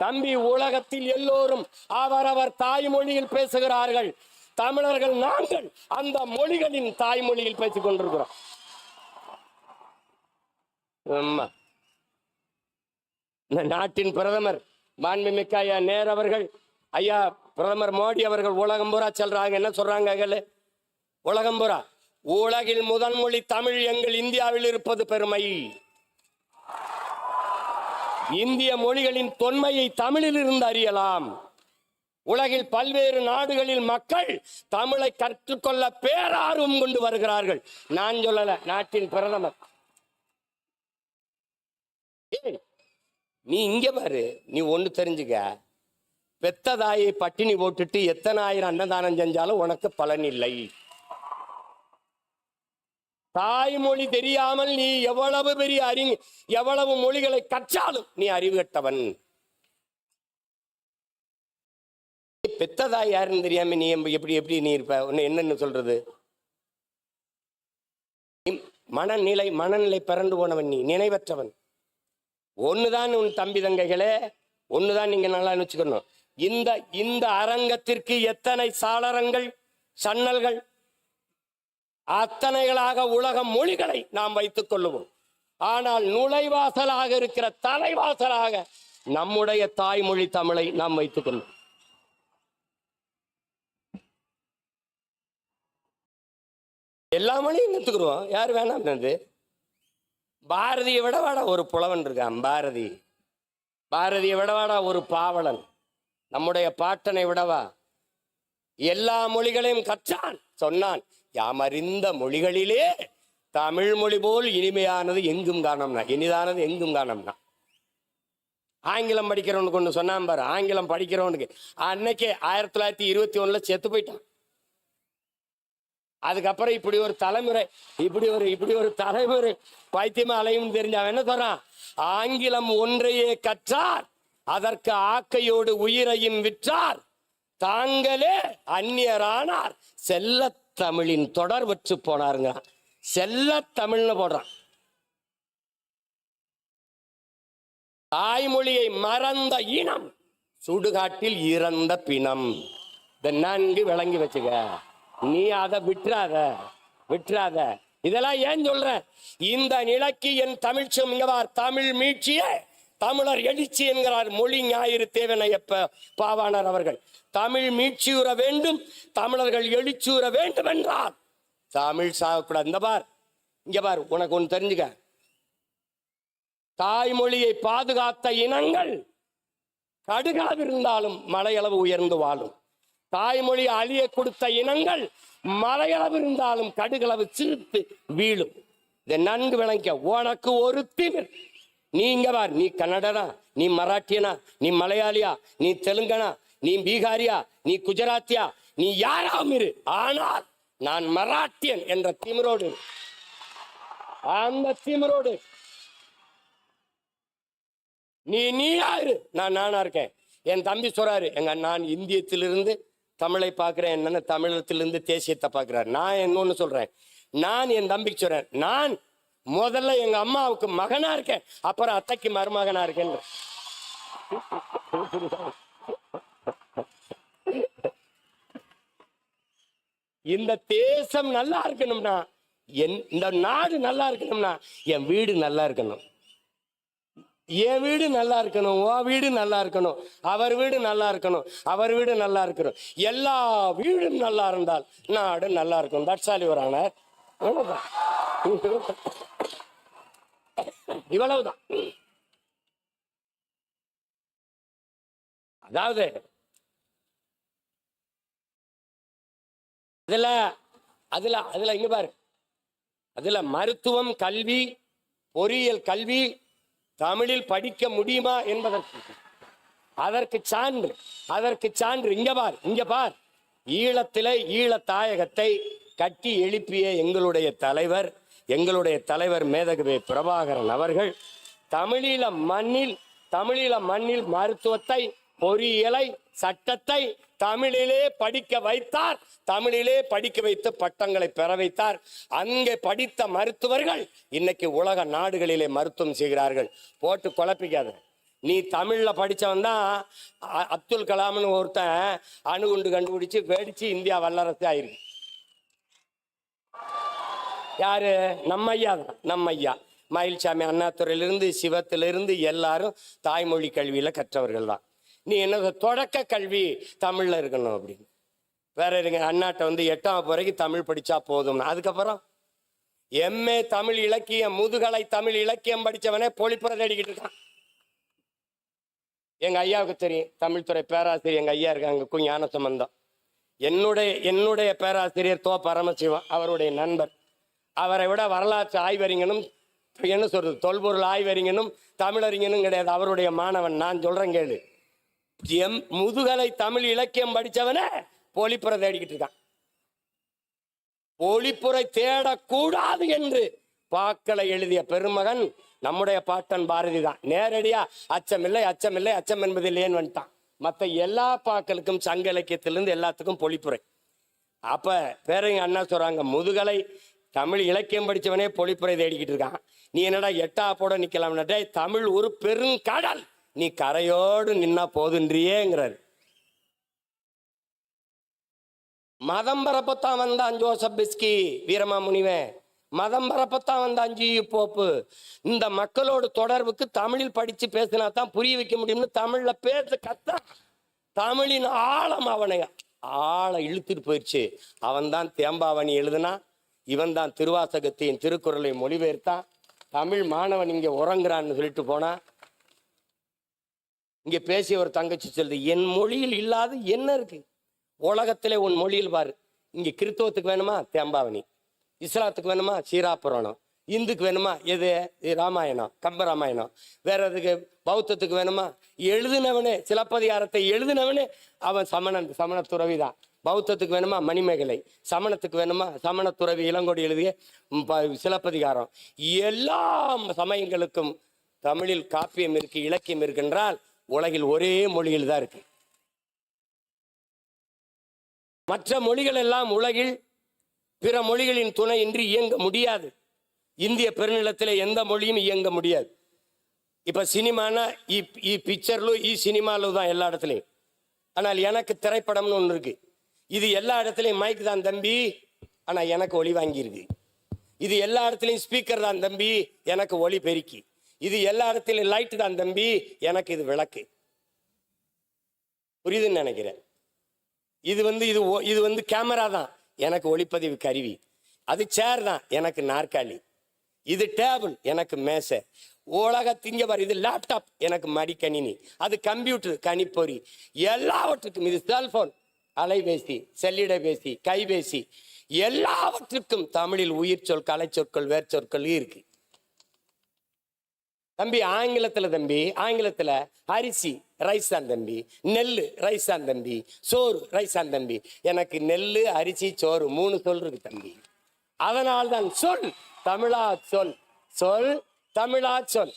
B: தம்பி, உலகத்தில் எல்லோரும் அவரவர் தாய்மொழியில் பேசுகிறார்கள். தமிழர்கள் நாங்கள் அந்த மொழிகளின் தாய்மொழியில் பேசிக் கொண்டிருக்கிறோம். இந்த நாட்டின் பிரதமர் மாண்புமிக்க ஐயா நேரு அவர்கள், ஐயா பிரதமர் மோடி அவர்கள் உலகம் பூரா செல்றாங்க. என்ன சொல்றாங்க? உலகம் பூரா உலகில் முதன்மொழி தமிழ் எங்கள் இந்தியாவில் இருப்பது பெருமை. இந்திய மொழிகளின் தொன்மையை தமிழில் இருந்து அறியலாம். உலகில் பல்வேறு நாடுகளில் மக்கள் தமிழை கற்றுக்கொள்ள பேரார்வம் கொண்டு வருகிறார்கள். நான் சொல்லல, நாட்டின் பிரதமர். நீ இங்க பாரு, நீ ஒண்ணு தெரிஞ்சுக்க, பெத்த தாயை பட்டினி போட்டுட்டு எத்தனை ஆயிரம் அன்னதானம் செஞ்சாலும் உனக்கு பலன் இல்லை. தாய்மொழி தெரியாமல் நீ எவ்வளவு பெரிய எவ்வளவு மொழிகளை கற்றாலும் நீ அறிவு கட்டவன். பெத்ததாய் யாருன்னு தெரியாம நீ எப்படி எப்படி நீ இருப்ப? உன்னை என்னன்னு சொல்றது? மனநிலை பிறண்டு போனவன், நீ நினைவற்றவன். ஒண்ணுதான் உன் தம்பி தங்கைகளே, ஒண்ணுதான் நீங்க நல்லா நினைச்சுக்கணும். இந்த அரங்கத்திற்கு எத்தனை சாளரங்கள், சன்னல்கள், அத்தனைகளாக உலக மொழிகளை நாம் வைத்துக் கொள்ளுவோம். ஆனால் நுழைவாசலாக இருக்கிற தலைவாசலாக நம்முடைய தாய்மொழி தமிழை நாம் வைத்துக் கொள்வோம். எல்லா மொழியும் கத்துக்குருவோம், யாரு வேணாம். பாரதியை விடவாடா ஒரு புலவன் இருக்கான். பாரதியை விடவாடா ஒரு பாவலன். நம்முடைய பாட்டனை விடவா எல்லா மொழிகளையும் கற்றான். சொன்னான், யாமறிந்த மொழிகளிலே தமிழ் மொழி போல் இனிமையானது எங்கும் காணோம்னா, இனிதானது எங்கும் காணோம்னா. ஆங்கிலம் படிக்கிறவனுக்கு ஒன்று சொன்னான் பாரு. ஆங்கிலம் படிக்கிறவனுக்கு அன்னைக்கே 1921 செத்து போயிட்டான். அதுக்கப்புறம் இப்படி ஒரு தலைமுறை பைத்தியமா அலையும் தெரிஞ்ச அவன் என்ன சொல்றான்? ஆங்கிலம் ஒன்றையே கற்றார், அதற்கு ஆக்கையோடு உயிரையும் விற்றார், தாங்களே அந்நியரானார், செல்ல தமிழின் தொடர் வச்சு போனாருங்க. செல்ல தமிழ்னு போடுறான். தாய்மொழியை மறந்த இனம் சுடுகாட்டில் இறந்த பிணம். இதை நன்கு விளங்கி வச்சுக்க. நீ அதை விட்டுறாத. இதெல்லாம் ஏன் சொல்ற? இந்த நிலைக்கு என் தமிழ்ச்சம் தமிழ் மீட்சியே தமிழர் எழுச்சி என்கிறார் மொழி ஞாயிறு தேவனையப்ப பாவாணர் அவர்கள். தமிழ் மீட்சியுற வேண்டும், தமிழர்கள் எழுச்சியுற வேண்டும் என்றால் தமிழ் சாகக்கூடாது. இங்க பார், உனக்கு ஒன்று தெரிஞ்சுக்க. தாய்மொழியை பாதுகாத்த இனங்கள் கடுகளவு இருந்தாலும் மலையளவு உயர்ந்து வாழும். தாய்மொழி அழிய கொடுத்த இனங்கள் மலையளவு இருந்தாலும் கடுகளவு சிரித்து வீழும். இதை நன்கு விளங்க. உனக்கு ஒரு திமிர். நீங்க பார், நீ கன்னடனா, நீ மராட்டியனா, நீ மலையாளியா, நீ தெலுங்கனா, நீ பீகாரியா, நீ குஜராத்தியா, நீ யாராவும் இரு. ஆனால் நான் மராட்டியன் என்ற திமிரோடு, அந்த திமிரோடு நீயா இரு. நானா இருக்கேன். என் தம்பி சொல்றாரு, நான் இந்தியத்திலிருந்து தமிழை பார்க்கிறேன், என்னன்னு தமிழகத்திலிருந்து தேசியத்தை பார்க்கிறார். நான் இன்னொன்னு சொல்றேன், நான் என் தம்பிக்கு சொல்றேன், நான் முதல்ல எங்க அம்மாவுக்கு மகனா இருக்கேன், அப்புறம் அத்தைக்கு மருமகனா இருக்கேன். இந்த தேசம் நல்லா இருக்கணும்னா, இந்த நாடு நல்லா இருக்கணும்னா என் வீடு நல்லா இருக்கணும். என் வீடு நல்லா இருக்கணும், உன் வீடு நல்லா இருக்கணும், அவர் வீடு நல்லா இருக்கணும், அவர் வீடு நல்லா இருக்கணும். எல்லா வீடும் நல்லா இருந்தால் நாடு நல்லா இருக்கும். தட்சாலி வரான இவ்வளவுதான். அதாவது அதுல இங்க பாரு, அதுல மருத்துவம், கல்வி, பொறியியல் கல்வி தமிழில் படிக்க முடியுமா என்பதற்கு அதற்கு சான்று இங்க பார். ஈழத்திலே ஈழத்தாயகத்தை கட்டி எழுப்பிய எங்களுடைய தலைவர் மேதகவி பிரபாகரன் அவர்கள் தமிழீழ மண்ணில் மருத்துவத்தை, பொறியியலை, சட்டத்தை தமிழிலே படிக்க வைத்தார். தமிழிலே படிக்க வைத்து பட்டங்களை பெற வைத்தார். அங்கே படித்த மருத்துவர்கள் இன்னைக்கு உலக நாடுகளிலே மருத்துவம் செய்கிறார்கள். போட்டு குழப்பிக்காத. நீ தமிழ்ல படிச்சவன் தான் அப்துல் கலாம்னு ஒருத்தன் அணுகுண்டு கண்டுபிடிச்சு வெடிச்சு இந்தியா வல்லரசு ஆயிருக்கு. யாரு? நம்ம ஐயா தான். நம்ம ஐயா மயில்சாமி அண்ணாதுரையிலிருந்து சிவத்திலிருந்து எல்லாரும் தாய்மொழி கல்வியில கற்றவர்கள் தான். நீ என்ன தொடக்க கல்வி தமிழ்ல இருக்கணும் அப்படின்னு வேற இருங்க. அண்ணாட்ட வந்து 8ஆம் வகுப்பு வரைக்கும் தமிழ் படிச்சா போதும். அதுக்கப்புறம் எம்ஏ தமிழ் இலக்கியம், முதுகலை தமிழ் இலக்கியம் படிச்சவனே பொழிப்புற தேடிக்கிட்டு இருக்கான். எங்க ஐயாவுக்கு தெரியும், தமிழ்துறை பேராசிரியர் எங்க ஐயா இருக்காங்க, ஞான சம்பந்தம். என்னுடைய பேராசிரியர் தோ பரமசிவம், அவருடைய நண்பர். அவரை விட வரலாற்று ஆய்வறிஞனும் என்ன சொல்றது தொல்பொருள் ஆய்வறிஞனும் தமிழறிஞனும் கிடையாது. அவருடைய மாணவன். நான் சொல்றேன் கேளு. முதுகலை தமிழ் இலக்கியம் படிச்சவனே பொழிப்புற தேடிக்கிட்டு இருக்கான். பொழிப்புரை தேடக்கூடாது என்று பாக்களை எழுதிய பெருமகன் நம்முடைய பாட்டன் பாரதி தான். நேரடியா அச்சமில்லை அச்சமில்லை அச்சம் என்பதில்லையேன்னு வந்துட்டான். மற்ற எல்லா பாக்களுக்கும் சங்க இலக்கியத்திலிருந்து எல்லாத்துக்கும் பொழிப்புரை. அப்ப பேரங்க அண்ணா சொல்றாங்க, முதுகலை தமிழ் இலக்கியம் படிச்சவனே பொழிப்புரை தேடிக்கிட்டு இருக்கான். நீ என்னடா 8ஆம் போட நிக்கலாம்னா, தமிழ் ஒரு பெருங்கடல், நீ கரையோடு நின்னா போதுன்றியேங்கிறாரு. மதம் பரப்பத்தான் வந்தான் ஜோசப் பிஸ்கி வீரமாமுனிவன். மதம் பரப்பத்தான் வந்தான் ஜி போப்பு. இந்த மக்களோட தொடர்புக்கு தமிழில் படிச்சு பேசினா தான் புரிய வைக்க முடியும்னு தமிழ்ல பேச கத்தா. தமிழின் ஆழம் அவனை ஆழ இழுத்துட்டு போயிடுச்சு. அவன் தான் தேம்பாவணி எழுதுனா, இவன் தான் திருவாசகத்தையும் திருக்குறளை மொழிபெயர்த்தான். தமிழ் மாணவன் இங்க உறங்குறான்னு சொல்லிட்டு போனா, இங்க பேசிய ஒரு தங்கச்சி சொல்லுது, என் மொழியில் இல்லாத என்ன இருக்கு உலகத்திலே? உன் மொழியில் பாரு. இங்க கிறிஸ்தவத்துக்கு வேணுமா தேம்பாவணி, இஸ்லாத்துக்கு வேணுமா சீராபுராணம், இந்துக்கு வேணுமா எது ராமாயணம் கம்பராமாயணம், வேற எதுக்கு பௌத்தத்துக்கு வேணுமா எழுதினவனே சிலப்பதிகாரத்தை எழுதினவனே அவன் சமண துறவிதான். பௌத்தத்துக்கு வேணுமா மணிமேகலை, சமணத்துக்கு வேணுமா சமண துறவி இளங்கோடி எழுதிய சிலப்பதிகாரம். எல்லா சமயங்களுக்கும் தமிழில் காப்பியம் இருக்கு, இலக்கியம் இருக்கின்றால் உலகில் ஒரே மொழியில் தான் இருக்கு. மற்ற மொழிகள் எல்லாம் உலகில் பிற மொழிகளின் துணையின்றி இயங்க முடியாது. இந்திய பெருநிலத்தில் எந்த மொழியும் இயங்க முடியாது. இப்ப சினிமானா பிக்சர்லு சினிமாலு தான் எல்லா இடத்துலையும். ஆனால் எனக்கு திரைப்படம்னு ஒன்று இருக்கு. இது எல்லா இடத்துலையும் மைக் தான் தம்பி, ஆனா எனக்கு ஒலி வாங்கியிருக்கு. இது எல்லா இடத்துலையும் ஸ்பீக்கர் தான் தம்பி, எனக்கு ஒலி பெருக்கி. இது எல்லா இடத்துலையும் லைட் தான் தம்பி, எனக்கு இது விளக்கு. புரியுதுன்னு நினைக்கிறேன். இது வந்து கேமரா தான், எனக்கு ஒளிப்பதிவு கருவி. அது சேர் தான், எனக்கு நாற்காலி. இது டேபிள், எனக்கு மேசை. உலகத்திங்க பாரு, இது லேப்டாப், எனக்கு மடிக்கணினி. அது கம்ப்யூட்டர், கணிப்பொறி. எல்லாவற்றுக்கும் இது செல்போன், அலைபேசி, செல்லிடபேசி, கைபேசி. எல்லாவற்றுக்கும் தமிழில் உயிர் சொல், கலை சொற்கள், வேர்ச்சொற்கள் இருக்கு தம்பி. ஆங்கிலத்துல அரிசி ரைஸ் தான் தம்பி, நெல்லு ரைஸ் தான் தம்பி, சோறு ரைஸ் தான் தம்பி. எனக்கு நெல்லு அரிசி சோறு 3 சொல் இருக்கு தம்பி. அதனால்தான் சொல் தமிழா சொல், சொல் தமிழா சொல்.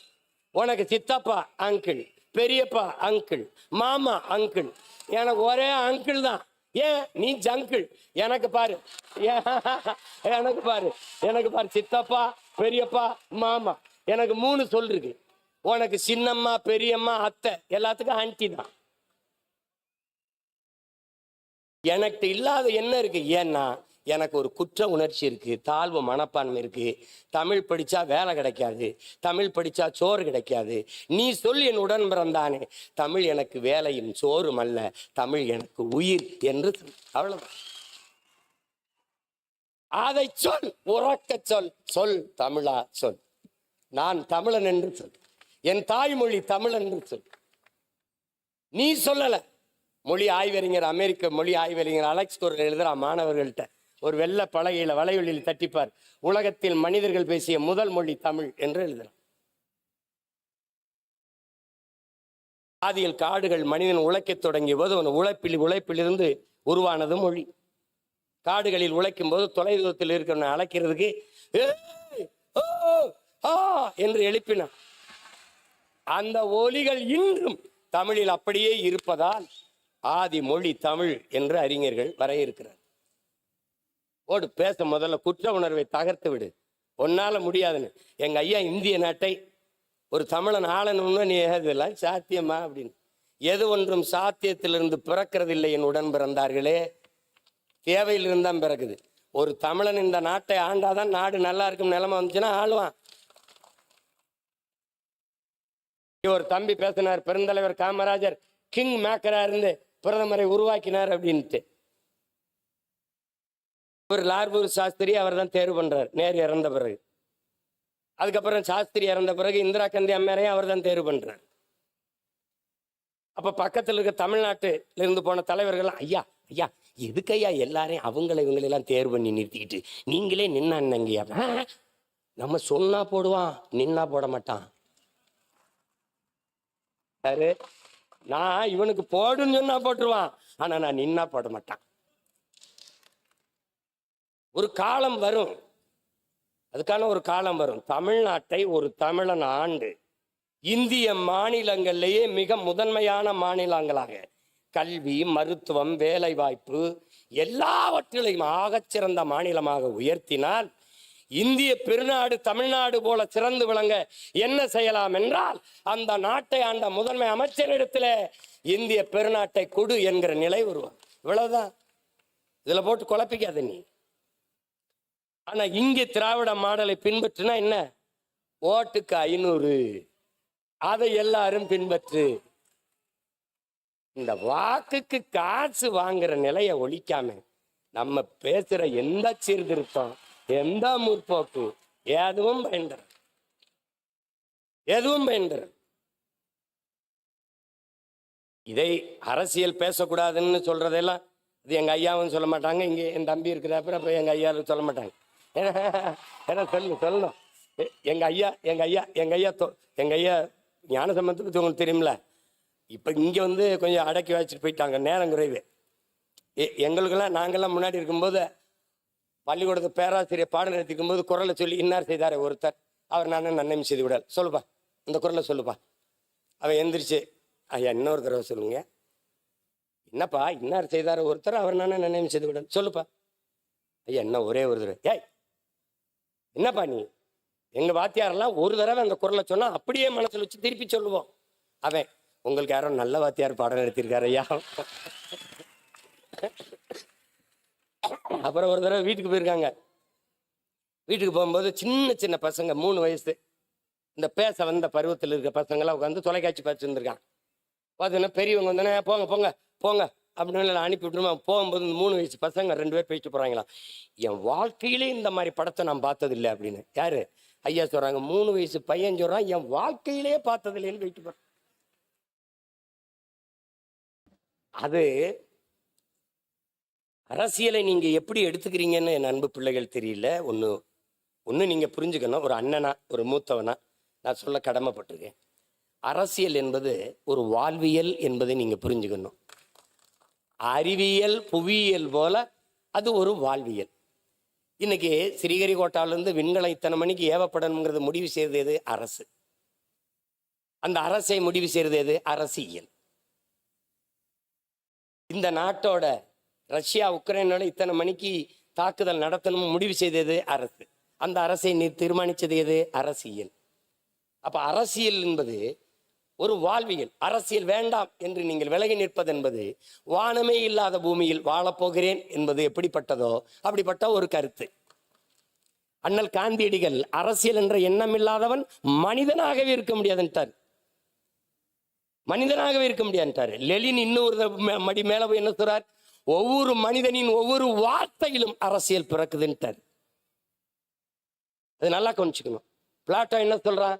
B: உனக்கு சித்தப்பா அங்கிள், பெரியப்பா அங்கிள், மாமா அங்கிள். எனக்கு ஒரே அங்கிள் தான். ஏன் நீ ஜங்கிள்? எனக்கு பாரு சித்தப்பா பெரியப்பா மாமா, எனக்கு 3 சொல் இருக்கு. உனக்கு சின்னம்மா பெரியம்மா அத்தை, எல்லாத்துக்கும் ஆன்டி தான். எனக்கு இல்லாத என்ன இருக்கு? ஏன்னா எனக்கு ஒரு குற்ற உணர்ச்சி இருக்கு, தாழ்வு மனப்பான்மை இருக்கு. தமிழ் படிச்சா வேலை கிடைக்காது, தமிழ் படிச்சா சோறு கிடைக்காது. நீ சொல் என் உடன் பிறந்தானே, தமிழ் எனக்கு வேலையும் சோறும் அல்ல, தமிழ் எனக்கு உயிர் என்று அவ்வளவுதான். அதை சொல், உறக்க சொல், சொல் தமிழா சொல். நான் தமிழன் என்று சொல், என் தாய்மொழி தமிழ் என்று சொல். நீ சொல்லல. மொழி ஆய்வறிஞர், அமெரிக்க மொழி ஆய்வறிஞர் அலெக்ஸ் கோர் எழுதுறா மாணவர்கள்ட்ட ஒரு வெள்ளை பலகையில வலையொலியில் தட்டிப்பார், உலகத்தில் மனிதர்கள் பேசிய முதல் மொழி தமிழ் என்று எழுதுறார். ஆதியில் காடுகள் மனிதன் உழைக்கத் தொடங்கிய போது அவன் உழைப்பிலிருந்து உருவானது மொழி. காடுகளில் உழைக்கும் போது தொலைதூரத்தில் இருக்கிறவனை அழைக்கிறதுக்கு என்று எழுப்பினான். அந்த ஒலிகள் இன்றும் தமிழில் அப்படியே இருப்பதால் ஆதி மொழி தமிழ் என்று அறிஞர்கள் வரையறுக்கிறார். ஓடு பேச முதல்ல குற்ற உணர்வை தகர்த்து விடு, ஒன்னால முடியாதுன்னு. எங்க ஐயா இந்திய நாட்டை ஒரு தமிழன் ஆளணும்னா நீ இதெல்லாம் சாத்தியமா அப்படின்னு. எது ஒன்றும் சாத்தியத்திலிருந்து பிறக்கிறதில்லை என் உடன் பிறந்தார்களே, தேவையிலிருந்து தான் பிறக்குது. ஒரு தமிழன் இந்த நாட்டை ஆண்டாதான் நாடு நல்லா இருக்கும் நிலைமை வந்துச்சுன்னா ஆளுவான். ஒரு தம்பி பேசினார், பெருந்தலைவர் காமராஜர் கிங் மேக்கரா இருந்து பிரதமரை உருவாக்கினார் அப்படின்ட்டு. ஒரு லார்பூர் சாஸ்திரி அவர் தான் தேர்வு பண்றார் நேரு இறந்த பிறகு. அதுக்கப்புறம் சாஸ்திரி இறந்த பிறகு இந்திரா காந்தி அம்மையாரையும் அவர் தான் தேர்வு பண்றார். அப்ப பக்கத்தில் இருக்க தமிழ்நாட்டில இருந்து போன தலைவர்கள், ஐயா ஐயா எதுக்கையா எல்லாரையும் இவங்களெல்லாம் தேர்வு பண்ணி நிறுத்திக்கிட்டு நீங்களே நின்னாங்கய்யா. நம்ம சொன்னா போடுவான், நின்னா போட மாட்டான். நான் இவனுக்கு போடுன்னு சொன்னா போட்டுருவான், ஆனா நான் நின்னா போட மாட்டான். ஒரு காலம் வரும், அதுக்கான ஒரு காலம் வரும். தமிழ்நாட்டை ஒரு தமிழன் ஆண்டு இந்திய மாநிலங்களிலேயே மிக முதன்மையான மாநிலங்களாக கல்வி, மருத்துவம், வேலை வாய்ப்பு எல்லாவற்றிலையும் ஆகச்சிறந்த மாநிலமாக உயர்த்தினால் இந்திய பெருநாடு தமிழ்நாடு போல சிறந்து விளங்க என்ன செய்யலாம் என்றால், அந்த நாட்டை ஆண்ட முதன்மை அமைச்சரிடத்துல இந்திய பெருநாட்டை கொடு என்கிற நிலை உருவாகும். இவ்வளவுதான். இதுல போட்டு குழப்பிக்காத நீ. ஆனா இங்கே திராவிட மாடலை பின்பற்றினா என்ன? ஓட்டுக்கு 500, அதை எல்லாரும் பின்பற்று. இந்த வாக்குக்கு காசு வாங்குற நிலையை ஒழிக்காம நம்ம பேசுற எந்த சீர்திருத்தம், எந்த முற்போக்கு எதுவும் பயன்பெற. இதை அரசியல் பேசக்கூடாதுன்னு சொல்றதெல்லாம் இது எங்க ஐயாவும் சொல்ல மாட்டாங்க, இங்க என் தம்பி இருக்கிறப்ப அப்ப எங்க ஐயாவும் சொல்ல மாட்டாங்க. ஏன்னா சொல்லணும். எங்க ஐயா ஞானசம்பந்தத்தை பத்தி உங்களுக்கு தெரியுமில்ல. இப்ப இங்க வந்து கொஞ்சம் அடக்கி வச்சுட்டு போயிட்டாங்க, நேரம் குறைவு. எங்களுக்கெல்லாம் நாங்கெல்லாம் முன்னாடி இருக்கும்போது பள்ளிக்கூடத்து பேராசிரியர் பாடம் நடத்திக்கும் போது குரலை சொல்லி இன்னார் செய்தாரே ஒருத்தர், அவர் நானும் நன்மை செய்து விடாது, சொல்லுப்பா இந்த குரலை சொல்லுப்பா. அவன் எந்திரிச்சு, ஐயா இன்னொரு தடவை சொல்லுங்க. என்னப்பா இன்னார் செய்தார ஒருத்தர், அவர் நானும் நன்மை செய்து விடாது, சொல்லுப்பா. ஐயா என்ன ஒரே ஒரு தடவை. ஏய் என்னப்பா நீ, எங்க வாத்தியாரெல்லாம் ஒரு தடவை அந்த குரலை சொன்னா அப்படியே மனசுல வச்சு திருப்பி சொல்லுவோம். அவன் உங்களுக்கு யாரோ நல்ல வாத்தியார் பாடம் நடத்திருக்காரு ஐயா. அப்புறம் ஒரு தடவை வீட்டுக்கு போயிருக்காங்க. வீட்டுக்கு போகும்போது சின்ன சின்ன பசங்க 3 வயசு இந்த பேச வந்த பருவத்தில் இருக்க பசங்களாம் உட்காந்து தொலைக்காட்சி பார்த்து இருந்திருக்கான். பார்த்தோன்னா பெரியவங்க வந்தோன்னே போங்க போங்க போங்க அப்படின்னு அனுப்பி விட்டுருமா. போகும்போது இந்த 3 வயசு பசங்க 2 பேர் பேசிட்டு போறாங்களாம். என் வாழ்க்கையிலே இந்த மாதிரி படத்தை நான் பார்த்தது இல்லை அப்படின்னு. யாரு ஐயா சொல்றாங்க. 3 வயசு பையன் சொல்றான், என் வாழ்க்கையிலே பார்த்தது இல்லைன்னு போயிட்டு போறான். அது அரசியலை நீங்க எப்படி எடுத்துக்கிறீங்கன்னு என் அன்பு பிள்ளைகள் தெரியல. ஒன்று நீங்க புரிஞ்சுக்கணும். ஒரு அண்ணனா ஒரு மூத்தவனா நான் சொல்ல கடமைப்பட்டிருக்கேன். அரசியல் என்பது ஒரு வாழ்வியல் என்பதை நீங்க புரிஞ்சுக்கணும். அறிவியல் புவியியல் போல அது ஒரு வாழ்வியல். இன்னைக்கு ஸ்ரீஹரிகோட்டாவிலிருந்து விண்கலம் இத்தனை மணிக்கு ஏவப்படணுங்கிறது முடிவு செய்தது எது? அரசு. அந்த அரசை முடிவு செய்தது எது? அரசியல். இந்த நாட்டோட ரஷ்யா உக்ரைனோட இத்தனை மணிக்கு தாக்குதல் நடத்தணும் முடிவு செய்தது அரசு. அந்த அரசை தீர்மானித்தது எது? அரசியல். அப்ப அரசியல் என்பது ஒரு வாழ்வியல். அரசியல் வேண்டாம் என்று நீங்கள் விலகி நிற்பது என்பது வானமே இல்லாத பூமியில் வாழப்போகிறேன் என்பது எப்படிப்பட்டதோ அப்படிப்பட்ட ஒரு கருத்து. அண்ணல் காந்தியடிகள் அரசியல் என்ற எண்ணம் இல்லாதவன் மனிதனாகவே இருக்க முடியாதுன்ட்டார். மனிதனாகவே இருக்க முடியாதுன்ட்டாரு. லெலின் இன்னொரு மடி மேல போய் என்ன சொல்றார்? ஒவ்வொரு மனிதனின் ஒவ்வொரு வார்த்தையிலும் அரசியல் பிறக்குதுன்ட்டார். அது நல்லா கொஞ்சிக்கணும். பிளாட்டோ என்ன சொல்றான்?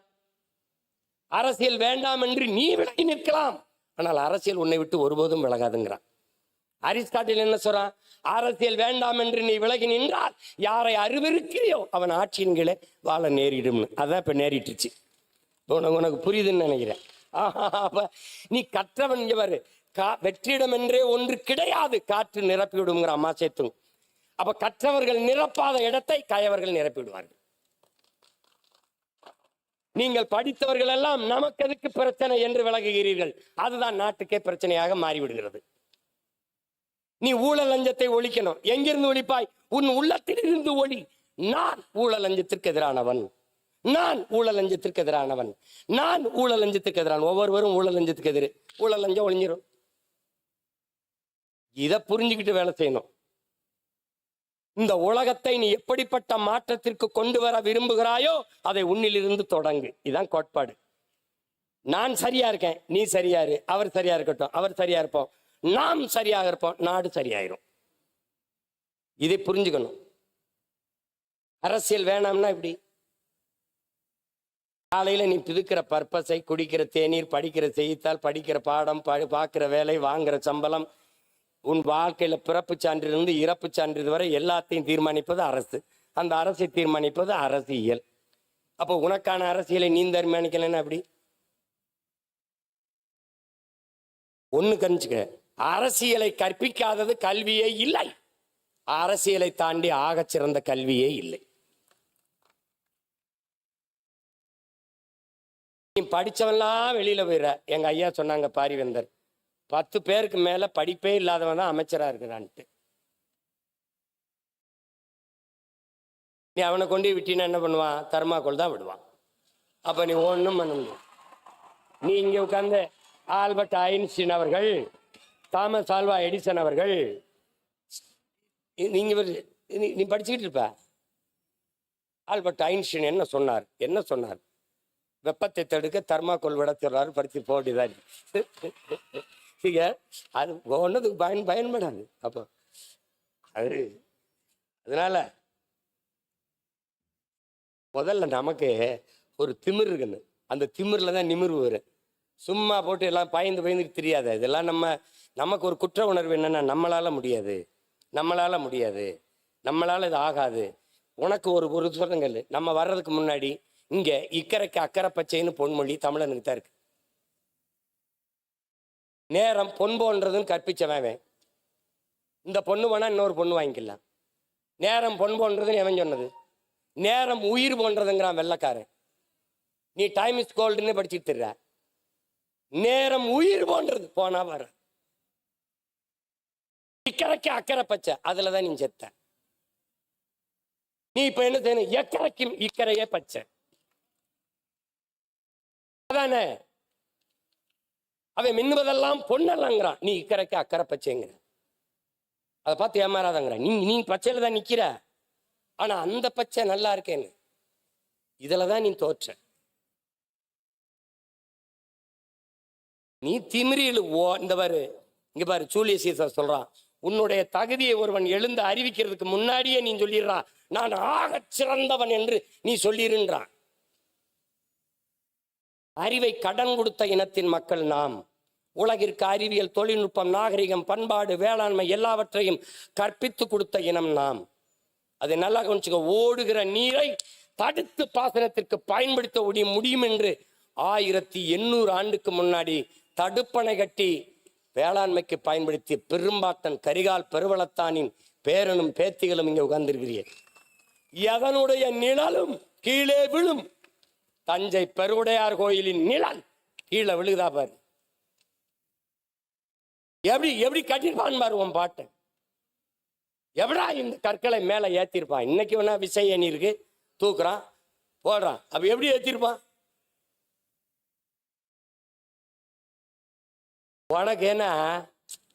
B: அரசியல் வேண்டாம் என்று நீ விலகி நிற்கலாம், ஆனால் அரசியல் உன்னை விட்டு ஒருபோதும் விலகாதுங்கிறான். அரிஸ்டாட்டில் என்ன சொல்றான்? அரசியல் வேண்டாம் என்று நீ விலகி நின்றால் யாரை அருவருக்கிறியோ அவன் ஆட்சியின் கீழே வாழ நேரிடும். அதான் இப்ப நேரிட்டுச்சு. உனக்கு புரியுதுன்னு நினைக்கிறேன். அப்ப நீ கற்றவன் இவர் வெற்றிடம் என்றே ஒன்று கிடையாது, காற்று நிரப்பிவிடுங்கிற அம்மா சேர்த்து. அப்ப கற்றவர்கள் நிரப்பாத இடத்தை கயவர்கள் நிரப்பிவிடுவார்கள். நீங்கள் படித்தவர்கள் எல்லாம் நமக்கு எதுக்கு பிரச்சனை என்று விலகுகிறீர்கள். அதுதான் நாட்டுக்கே பிரச்சனையாக மாறிவிடுகிறது. நீ ஊழல் லஞ்சத்தை ஒழிக்கணும். எங்கிருந்து ஒழிப்பாய்? உன் உள்ளத்தில் இருந்து ஒளி. நான் ஊழல் லஞ்சத்திற்கு எதிரானவன். நான் ஊழல் லஞ்சத்திற்கு எதிரானவன், நான் ஊழல் லஞ்சத்துக்கு எதிரான. ஒவ்வொருவரும் ஊழல் லஞ்சத்துக்கு எதிர். ஊழல் லஞ்சம் ஒழிஞ்சிரும். இதை புரிஞ்சுக்கிட்டு வேலை செய்யணும். இந்த உலகத்தை நீ எப்படிப்பட்ட மாற்றத்திற்கு கொண்டு வர விரும்புகிறாயோ அதை உன்னிலிருந்து தொடங்கு. இதுதான் கோட்பாடு. நான் சரியா இருக்கேன், நீ சரியா இரு, அவர் சரியா இருக்கட்டும், அவர் சரியா இருப்போம், நாம் சரியாக இருப்போம், நாடு சரியாயிரும். இதை புரிஞ்சுக்கணும். அரசியல் வேணாம்னா இப்படி காலையில நீ பிதுக்கிற பர்பஸை, குடிக்கிற தேநீர், படிக்கிற செய்தித்தாள், படிக்கிற பாடம், பார்க்கிற வேலை, வாங்குற சம்பளம், உன் வாழ்க்கையில பிறப்பு சான்றிலிருந்து இறப்பு சான்றிதழ் வரை எல்லாத்தையும் தீர்மானிப்பது அரசு. அந்த அரசை தீர்மானிப்பது அரசியல். அப்போ உனக்கான அரசியலை நீ தீர்மானிக்கலன்னா அப்படி ஒண்ணு கணிச்சுக்க. அரசியலை கற்பிக்காதது கல்வியே இல்லை. அரசியலை தாண்டி ஆகச் சிறந்த கல்வியே இல்லை. நீ படிச்சவன்லாம் வெளியில போயிடுற. எங்க ஐயா சொன்னாங்க பாரிவேந்தர், 10 பேருக்கு மேல படிப்பே இல்லாதவன் தான் அமைச்சரா இருக்கிறான்ட்டு. நீ அவனை கொண்டு விட்டினா என்ன பண்ணுவான்? தர்மாக்கோல் தான் விடுவான். அப்ப நீ ஒன்றும் பண்ண முடியும். நீ இங்க உட்கார்ந்து ஆல்பர்ட் ஐன்ஸ்டீன் அவர்கள், தாமஸ் ஆல்வா எடிசன் அவர்கள், நீ படிச்சுக்கிட்டு இருப்ப. ஆல்பர்ட் ஐன்ஸ்டீன் என்ன சொன்னார்? என்ன சொன்னார்? வெப்பத்தை தடுக்க தர்மாக்கோல் விட சொல்றாரு. படிச்சு போட்டுதான் அது ஒன்னதுக்கு பயன்படாது. அப்போ அது அதனால முதல்ல நமக்கு ஒரு திமிர் இருக்குன்னு, அந்த திமிர்ல தான் நிமிர்வு வரும். சும்மா போட்டு எல்லாம் பயந்துட்டு தெரியாத. இதெல்லாம் நமக்கு ஒரு குற்ற உணர்வு என்னன்னா, நம்மளால முடியாது, நம்மளால முடியாது, நம்மளால இது ஆகாது. உனக்கு ஒரு சொல்லுங்கள். நம்ம வர்றதுக்கு முன்னாடி இங்க இக்கரைக்கு அக்கறை பச்சைன்னு பொன்மொழி தமிழனுக்கு தான் இருக்கு. நேரம் பொன் போன்றதுன்னு கற்பிச்சவன். இந்த பொண்ணு வேணா இன்னொரு பொண்ணு வாங்கிக்கலாம். நேரம் பொன் போன்றதுன்னு எவன் சொன்னது? நேரம் உயிர் போன்றதுங்கிறான் வெள்ளக்காரன். நீ டைம் இஸ் கோல்டுன்னு படிச்சுட்டு இருக்க. நேரம் உயிர் போன்றது, போனா வர. இக்கரைக்கு அக்கறை பச்சை, அதுலதான் நீ செத்த. நீ இப்ப என்ன செய்யணும்? எக்கரைக்கும் இக்கரையே பச்சை அதானே. அவன் மின்னுவதெல்லாம் பொன்னல்லாங்கிறான், நீ இக்கரைக்கு அக்கறை பச்சைங்கிற. அதை பார்த்து ஏமாறாதங்கிற. நீ பச்சையில தான் நிக்கிற. ஆனா அந்த பச்சை நல்லா இருக்கேன்னு இதுலதான் நீ தோற்ற. நீ திமிரியில் இந்த பாரு, இங்க பாரு, ஜூலியஸ் சீசர் சொல்றான், உன்னுடைய தகுதியை ஒருவன் எழுந்து அறிவிக்கிறதுக்கு முன்னாடியே நீ சொல்லிடுறான், நான் ஆக சிறந்தவன் என்று நீ சொல்லிருன்றான். அறிவை கடன் கொடுத்த இனத்தின் மக்கள் நாம். உலகிற்கு அறிவியல், தொழில்நுட்பம், நாகரிகம், பண்பாடு, வேளாண்மை எல்லாவற்றையும் கற்பித்து கொடுத்த இனம் நாம். அதை நல்லா கவனிச்சுக்க. ஓடுகிற நீரை தடுத்து பாசனத்திற்கு பயன்படுத்த முடியும் என்று 1800 ஆண்டுக்கு முன்னாடி தடுப்பணை கட்டி வேளாண்மைக்கு பயன்படுத்திய பெரும்பாட்டன் கரிகால் பெருவளத்தானின் பேரனும் பேத்திகளும் இங்க உட்கார்ந்திருக்கிறீர்கள். எதனுடைய நிழலும் கீழே விழும். தஞ்சை பெருவுடையார் கோயிலின் நிழல் கீழே விழுகுதா பாரு. எப்படி கட்டிருப்பான் பாரு உன் பாட்டை. எவடா இந்த கற்களை மேல ஏத்திருப்பான்? இன்னைக்கு வேணா விசை எண்ணி இருக்கு, தூக்குறான், போடுறான். அப்ப எப்படி ஏத்திருப்பான்? உனக்கு என்ன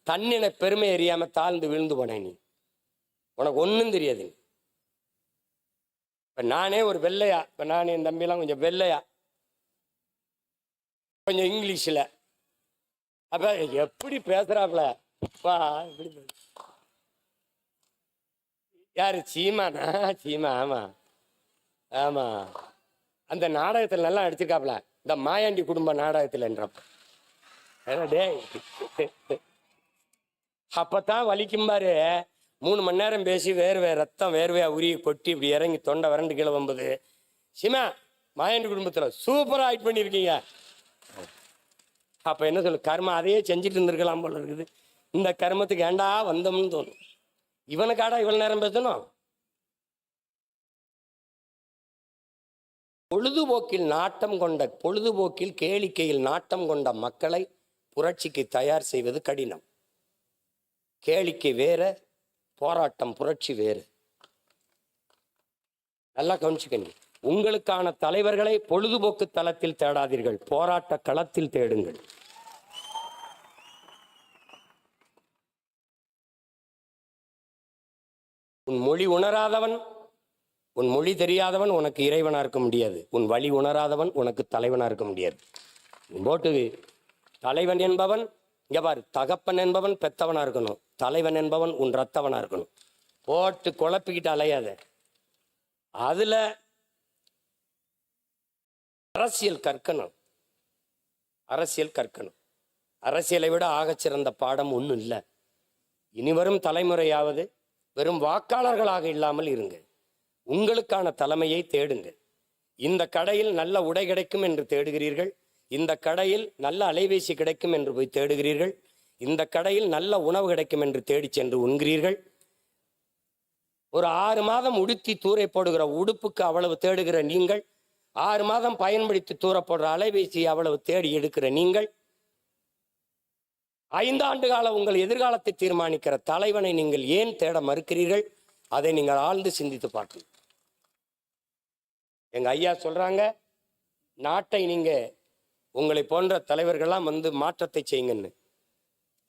B: தன்னின பெருமை எறியாம தாழ்ந்து விழுந்து போன நீ. உனக்கு ஒன்றும் தெரியாது. இப்ப நானே ஒரு வெள்ளையா, இப்ப நானே என் தம்பிலாம் கொஞ்சம் வெள்ளையா, கொஞ்சம் இங்கிலீஷ்ல, அப்ப எப்படி பேசுறாப்ல யாரு? சீமானா? சீமா, ஆமா ஆமா. அந்த நாடகத்துல நல்லா அடிச்சிருக்காப்ல, இந்த மாயாண்டி குடும்ப நாடகத்துல என்றப்ப. அப்பதான் வலிக்கும் பாரு. 3 மணி நேரம் பேசி வேர்வை ரத்தம் வேர்வையா உரிய கொட்டி இப்படி இறங்கி தொண்டை வறண்டு கீழே வம்பது. சிமா, மாயாண்டி குடும்பத்துல சூப்பரா ஆக்ட் பண்ணிருக்கீங்க. அப்ப என்ன சொல்லு, கர்மம் அதையே செஞ்சுட்டு இருந்திருக்கலாம் போல இருக்குது. இந்த கர்மத்துக்கு ஏண்டா வந்தோம்னு தோணும். இவனுக்காடா இவ்வளவு நேரம் பேசணும்? பொழுதுபோக்கில் கேளிக்கையில் நாட்டம் கொண்ட மக்களை புரட்சிக்கு தயார் செய்வது கடினம். கேளிக்கை வேற, போராட்டம் புரட்சி வேறு. நல்லா கவனிச்சுக்கணும். உங்களுக்கான தலைவர்களை பொழுதுபோக்கு தளத்தில் தேடாதீர்கள், போராட்ட களத்தில் தேடுங்கள். உன் மொழி உணராதவன், உன் மொழி தெரியாதவன் உனக்கு இறைவனா இருக்க முடியாது. உன் வழி உணராதவன் உனக்கு தலைவனா இருக்க முடியாது. போட்டு தலைவன் என்பவன் இங்க பாரு, தகப்பன் என்பவன் பெத்தவனா இருக்கணும், தலைவன் என்பவன் உன் ரத்தவனா இருக்கணும். போட்டு குழப்பிக்கிட்டு அலையாத. அதுல அரசியல் கற்கணும், அரசியல் கற்கணும். அரசியலை விட ஆகச்சிறந்த பாடம் ஒன்றும் இல்லை. இனிவரும் தலைமுறையாவது வெறும் வாக்காளர்களாக இல்லாமல் இருங்க. உங்களுக்கான தலைமையை தேடுங்க. இந்த கடையில் நல்ல உடை கிடைக்கும் என்று தேடுகிறீர்கள், இந்த கடையில் நல்ல அலைபேசி கிடைக்கும் என்று போய் தேடுகிறீர்கள், இந்த கடையில் நல்ல உணவு கிடைக்கும் என்று தேடி சென்று உண்கிறீர்கள். ஒரு 6 மாதம் உடுத்தி தூரை போடுகிற உடுப்புக்கு அவ்வளவு தேடுகிற நீங்கள், 6 மாதம் பயன்படுத்தி தூர போடுற அலைபேசி அவ்வளவு தேடி எடுக்கிற நீங்கள், 5 ஆண்டு கால உங்கள் எதிர்காலத்தை தீர்மானிக்கிற தலைவனை நீங்கள் ஏன் தேட மறுக்கிறீர்கள்? அதை நீங்கள் ஆழ்ந்து சிந்தித்து பார்க்கணும். எங்க ஐயா சொல்றாங்க, நாட்டை நீங்க உங்களை போன்ற தலைவர்கள்லாம் வந்து மாற்றத்தை செய்யுங்கன்னு.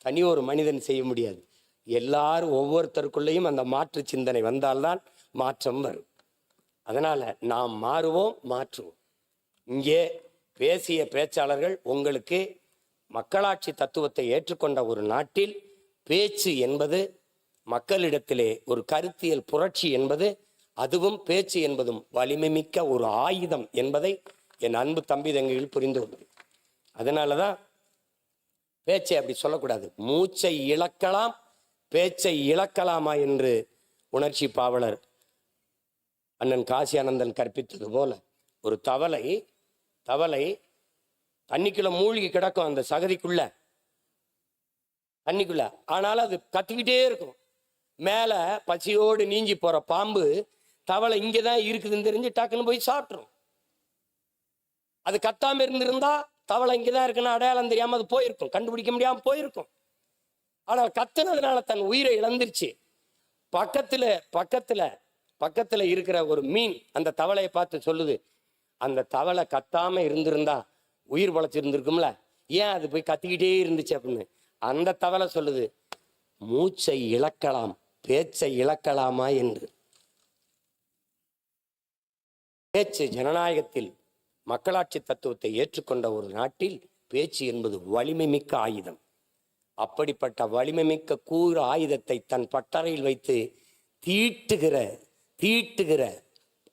B: தனி ஒரு மனிதன் செய்ய முடியாது. எல்லாரும் ஒவ்வொருத்தருக்குள்ளேயும் அந்த மாற்று சிந்தனை வந்தால்தான் மாற்றம் வரும். அதனால நாம் மாறுவோம், மாற்றுவோம். இங்கே பேசிய பேச்சாளர்கள் உங்களுக்கு மக்களாட்சி தத்துவத்தை ஏற்றுக்கொண்ட ஒரு நாட்டில் பேச்சு என்பது, மக்களிடத்திலே ஒரு கருத்தியல் புரட்சி என்பது, அதுவும் பேச்சு என்பதும் வலிமை மிக்க ஒரு ஆயுதம் என்பதை என் அன்பு தம்பி தங்கைகள் புரிந்து கொள்வது. அதனாலதான் பேச்சை அப்படி சொல்லக்கூடாது. மூச்சை இழக்கலாம், பேச்சை இழக்கலாமா என்று உணர்ச்சி பாவலர் அண்ணன் காசி ஆனந்தன் கற்பித்தது போல, ஒரு தவளை தண்ணிக்குள்ள மூழ்கி கிடக்கும், அந்த சகதிக்குள்ள தண்ணிக்குள்ள. ஆனாலும் அது கத்திக்கிட்டே இருக்கும். மேல பசியோடு நீஞ்சி போற பாம்பு தவளை இங்கதான் இருக்குதுன்னு தெரிஞ்சு டக்குன்னு போய் சாப்பிட்டுரும். அது கத்தாம இருந்திருந்தா தவளை இங்கதான் இருக்குன்னு அடையாளம் தெரியாம அது போயிருக்கும், கண்டுபிடிக்க முடியாம போயிருக்கும். ஆனால் கத்துனதுனால தன் உயிரை இழந்துருச்சு. பக்கத்துல இருக்கிற ஒரு மீன் அந்த தவளையை பார்த்து சொல்லுது, அந்த தவளை கத்தாம இருந்திருந்தா உயிர் பழச்சிருந்திருக்கும்ல, ஏன் அது போய் கத்திக்கிட்டே இருந்துச்சு அப்படின்னு. அந்த தவளை சொல்லுது, மூச்சை இழக்கலாம், பேச்சை இழக்கலாமா என்று. பேச்சு ஜனநாயகத்தில் மக்களாட்சி தத்துவத்தை ஏற்றுக்கொண்ட ஒரு நாட்டில் பேச்சு என்பது வலிமை மிக்க ஆயுதம். அப்படிப்பட்ட வலிமை மிக்க கூறு ஆயுதத்தை தன் பட்டறையில் வைத்து தீட்டுகிற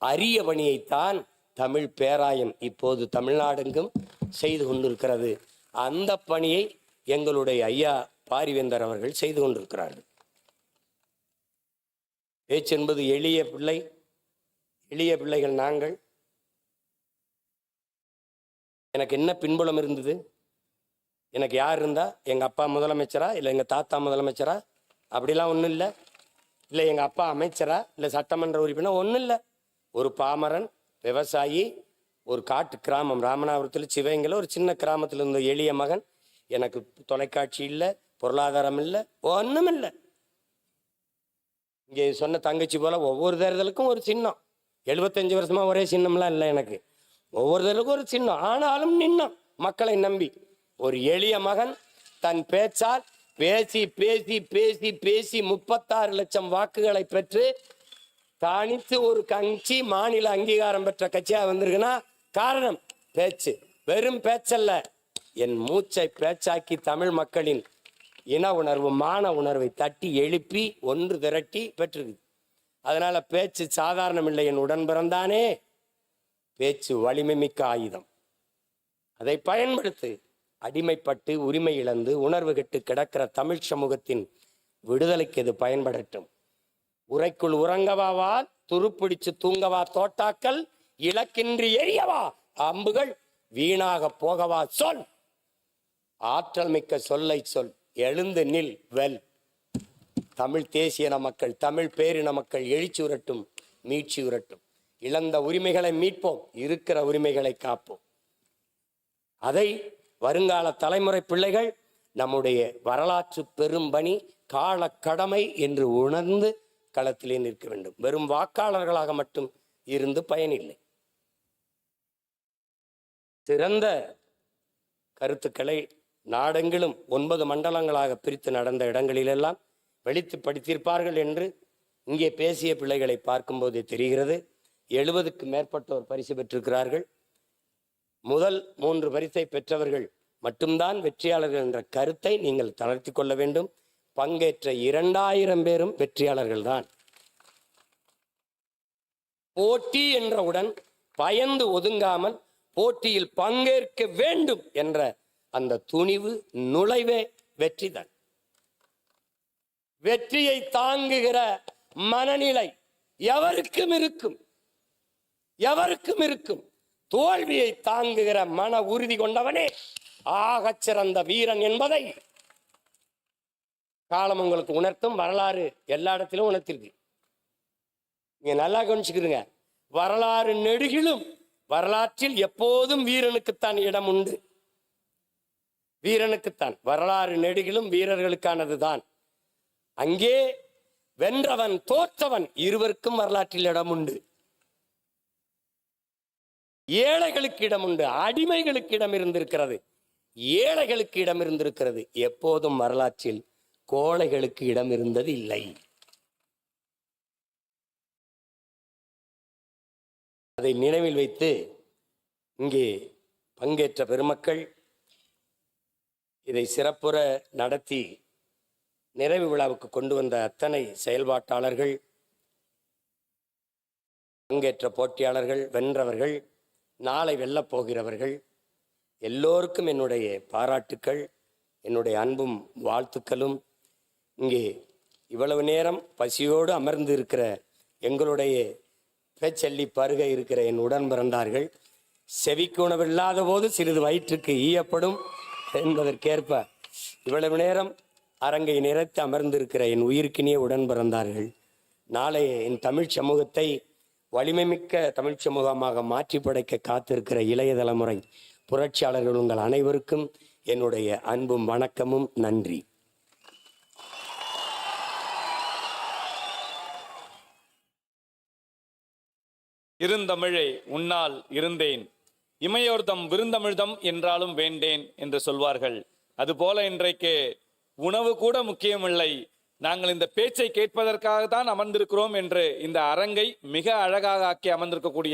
B: அரிய பணியைத்தான் தமிழ் பேராயம் இப்போது தமிழ்நாடெங்கும் செய்து கொண்டிருக்கிறது. அந்த பணியை எங்களுடைய ஐயா பாரிவேந்தர் அவர்கள் செய்து கொண்டிருக்கிறார்கள். பேச்சு என்பது எளிய பிள்ளைகள் நாங்கள். எனக்கு என்ன பின்புலம் இருந்தது? எனக்கு யார் இருந்தா? எங்க அப்பா முதலமைச்சரா, இல்லை எங்க தாத்தா முதலமைச்சரா? அப்படிலாம் ஒன்றும் இல்லை. இல்லை எங்க அப்பா அமைச்சரா, இல்லை சட்டமன்ற உறுப்பினர்? ஒன்றும் இல்லை. ஒரு பாமரன் விவசாயி, ஒரு காட்டு கிராமம் ராமநாதபுரத்தில் சிவகங்கையில் ஒரு சின்ன கிராமத்தில் இருந்த எளிய மகன். எனக்கு தொலைக்காட்சி இல்லை, பொருளாதாரம் இல்லை, ஒன்றும் இல்லை. இங்கே சொன்ன தங்கச்சி போல ஒவ்வொரு தேர்தலுக்கும் ஒரு சின்னம். 75 வருஷமா ஒரே சின்னம்லாம் இல்லை எனக்கு. ஒவ்வொரு தேர்தலுக்கும் ஒரு சின்னம். ஆனாலும் நின்னம் மக்களை நம்பி. ஒரு எளிய மகன் தன் பேச்சால் பேசி 36 லட்சம் வாக்குகளை பெற்று தனித்து ஒரு கட்சி மாநில அங்கீகாரம் பெற்ற கட்சியா வந்திருக்குன்னா காரணம் பேச்சு. வெறும் பேச்சல்ல, என் மூச்சை பேச்சாக்கி தமிழ் மக்களின் இன உணர்வு, மான உணர்வை தட்டி எழுப்பி ஒன்று திரட்டி பெற்றிருக்கு. அதனால பேச்சு சாதாரணம் இல்லை என் உடன் பிறந்தானே. பேச்சு வலிமை மிக்க ஆயுதம். அதை பயன்படுத்து. அடிமைப்பட்டு உரிமை இழந்து உணர்வு கெட்டு கிடக்கிற தமிழ் சமூகத்தின் விடுதலைக்கு இது பயன்படட்டும். உரைக்குள் உறங்கவாவா, துருப்பிடிச்சு தூங்கவா தோட்டாக்கள், இலக்கின்றி எரியவா அம்புகள், வீணாக போகவா சொல். ஆற்றல் மிக்க சொல்லை சொல், எழுந்து நில் வெல். தமிழ் தேசியன மக்கள், தமிழ் பேரின மக்கள் எழுச்சி உரட்டும், மீட்சி உரட்டும். இழந்த உரிமைகளை மீட்போம், இருக்கிற உரிமைகளை காப்போம். அதை வருங்கால தலைமுறை பிள்ளைகள் நம்முடைய வரலாற்று பெரும்பணி கால கடமை என்று உணர்ந்து களத்திலே நிற்க வேண்டும். வெறும் வாக்காளர்களாக மட்டும் இருந்து பயனில்லை. சிறந்த கருத்துக்களை நாடெங்கிலும் 9 மண்டலங்களாக பிரித்து நடந்த இடங்களிலெல்லாம் வெளித்து படித்திருப்பார்கள் என்று இங்கே பேசிய பிள்ளைகளை பார்க்கும்போதே தெரிகிறது. 70க்கு மேற்பட்டோர் பரிசு பெற்றிருக்கிறார்கள். முதல் 3 பரிசை பெற்றவர்கள் மட்டும்தான் வெற்றியாளர்கள் என்ற கருத்தை நீங்கள் தளர்த்தி கொள்ள வேண்டும். பங்கேற்ற 2000 பேரும் வெற்றியாளர்கள் தான். போட்டி என்றவுடன் பயந்து ஒதுங்காமல் போட்டியில் பங்கேற்க வேண்டும் என்ற அந்த துணிவு, நுழைவே வெற்றிதான். வெற்றியை தாங்குகிற மனநிலை எவருக்கும் இருக்கும், எவருக்கும் இருக்கும். தோல்வியை தாங்குகிற மன உறுதி கொண்டவனே ஆகச் சிறந்த வீரன் என்பதை காலம் உங்களுக்கு உணர்த்தும். வரலாறு எல்லா இடத்திலும் உணர்த்திருக்கு. நீங்க நல்லா கவனிச்சுக்கிறீங்க. வரலாறு நெடுகிலும் வரலாற்றில் எப்போதும் வீரனுக்குத்தான் இடம் உண்டு. வீரனுக்குத்தான் வரலாறு நெடுகிலும் வீரர்களுக்கானதுதான். அங்கே வென்றவன் தோற்றவன் இருவருக்கும் வரலாற்றில் இடம் உண்டு. ஏழைகளுக்கு இடம் உண்டு, அடிமைகளுக்கு இடம் இருந்திருக்கிறது, ஏழைகளுக்கு இடம் இருந்திருக்கிறது. எப்போதும் வரலாற்றில் கோழைகளுக்கு இடம் இருந்தது இல்லை. அதை நினைவில் வைத்து இங்கே பங்கேற்ற பெருமக்கள், இதை சிறப்புற நடத்தி நிறைவு விழாவுக்கு கொண்டு வந்த அத்தனை செயல்பாட்டாளர்கள், பங்கேற்ற போட்டியாளர்கள், வென்றவர்கள், நாளை வெல்லப் போகிறவர்கள் எல்லோருக்கும் என்னுடைய பாராட்டுக்கள், என்னுடைய அன்பும் வாழ்த்துக்களும். இங்கே இவ்வளவு நேரம் பசியோடு அமர்ந்து இருக்கிற எங்களுடைய பேச்சல்லி பருக இருக்கிற என் உடன் பிறந்தார்கள், செவிக்கு உணவில்லாத போது சிறிது வயிற்றுக்கு ஈயப்படும் என்பதற்கேற்ப இவ்வளவு நேரம் அரங்கை நிறைத்து அமர்ந்திருக்கிற என் உயிருக்கினிய உடன் பிறந்தார்கள். நாளைய என் தமிழ் சமூகத்தை வலிமைமிக்க தமிழ் சமூகமாக மாற்றி படைக்க காத்திருக்கிற இளைய தலைமுறை புரட்சியாளர்கள் உங்கள் அனைவருக்கும் என்னுடைய அன்பும் வணக்கமும் நன்றி.
A: இருந்தமிழே உன்னால் இருந்தேன், இமையோர்தம் விருந்தமிழ்தம் என்றாலும் வேண்டேன் என்று சொல்வார்கள். அதுபோல இன்றைக்கு உணவு கூட முக்கியமில்லை, நாங்கள் இந்த பேச்சை கேட்பதற்காக தான் அமர்ந்திருக்கிறோம் என்று இந்த அரங்கை மிக அழகாக ஆக்கி அமர்ந்திருக்கக்கூடிய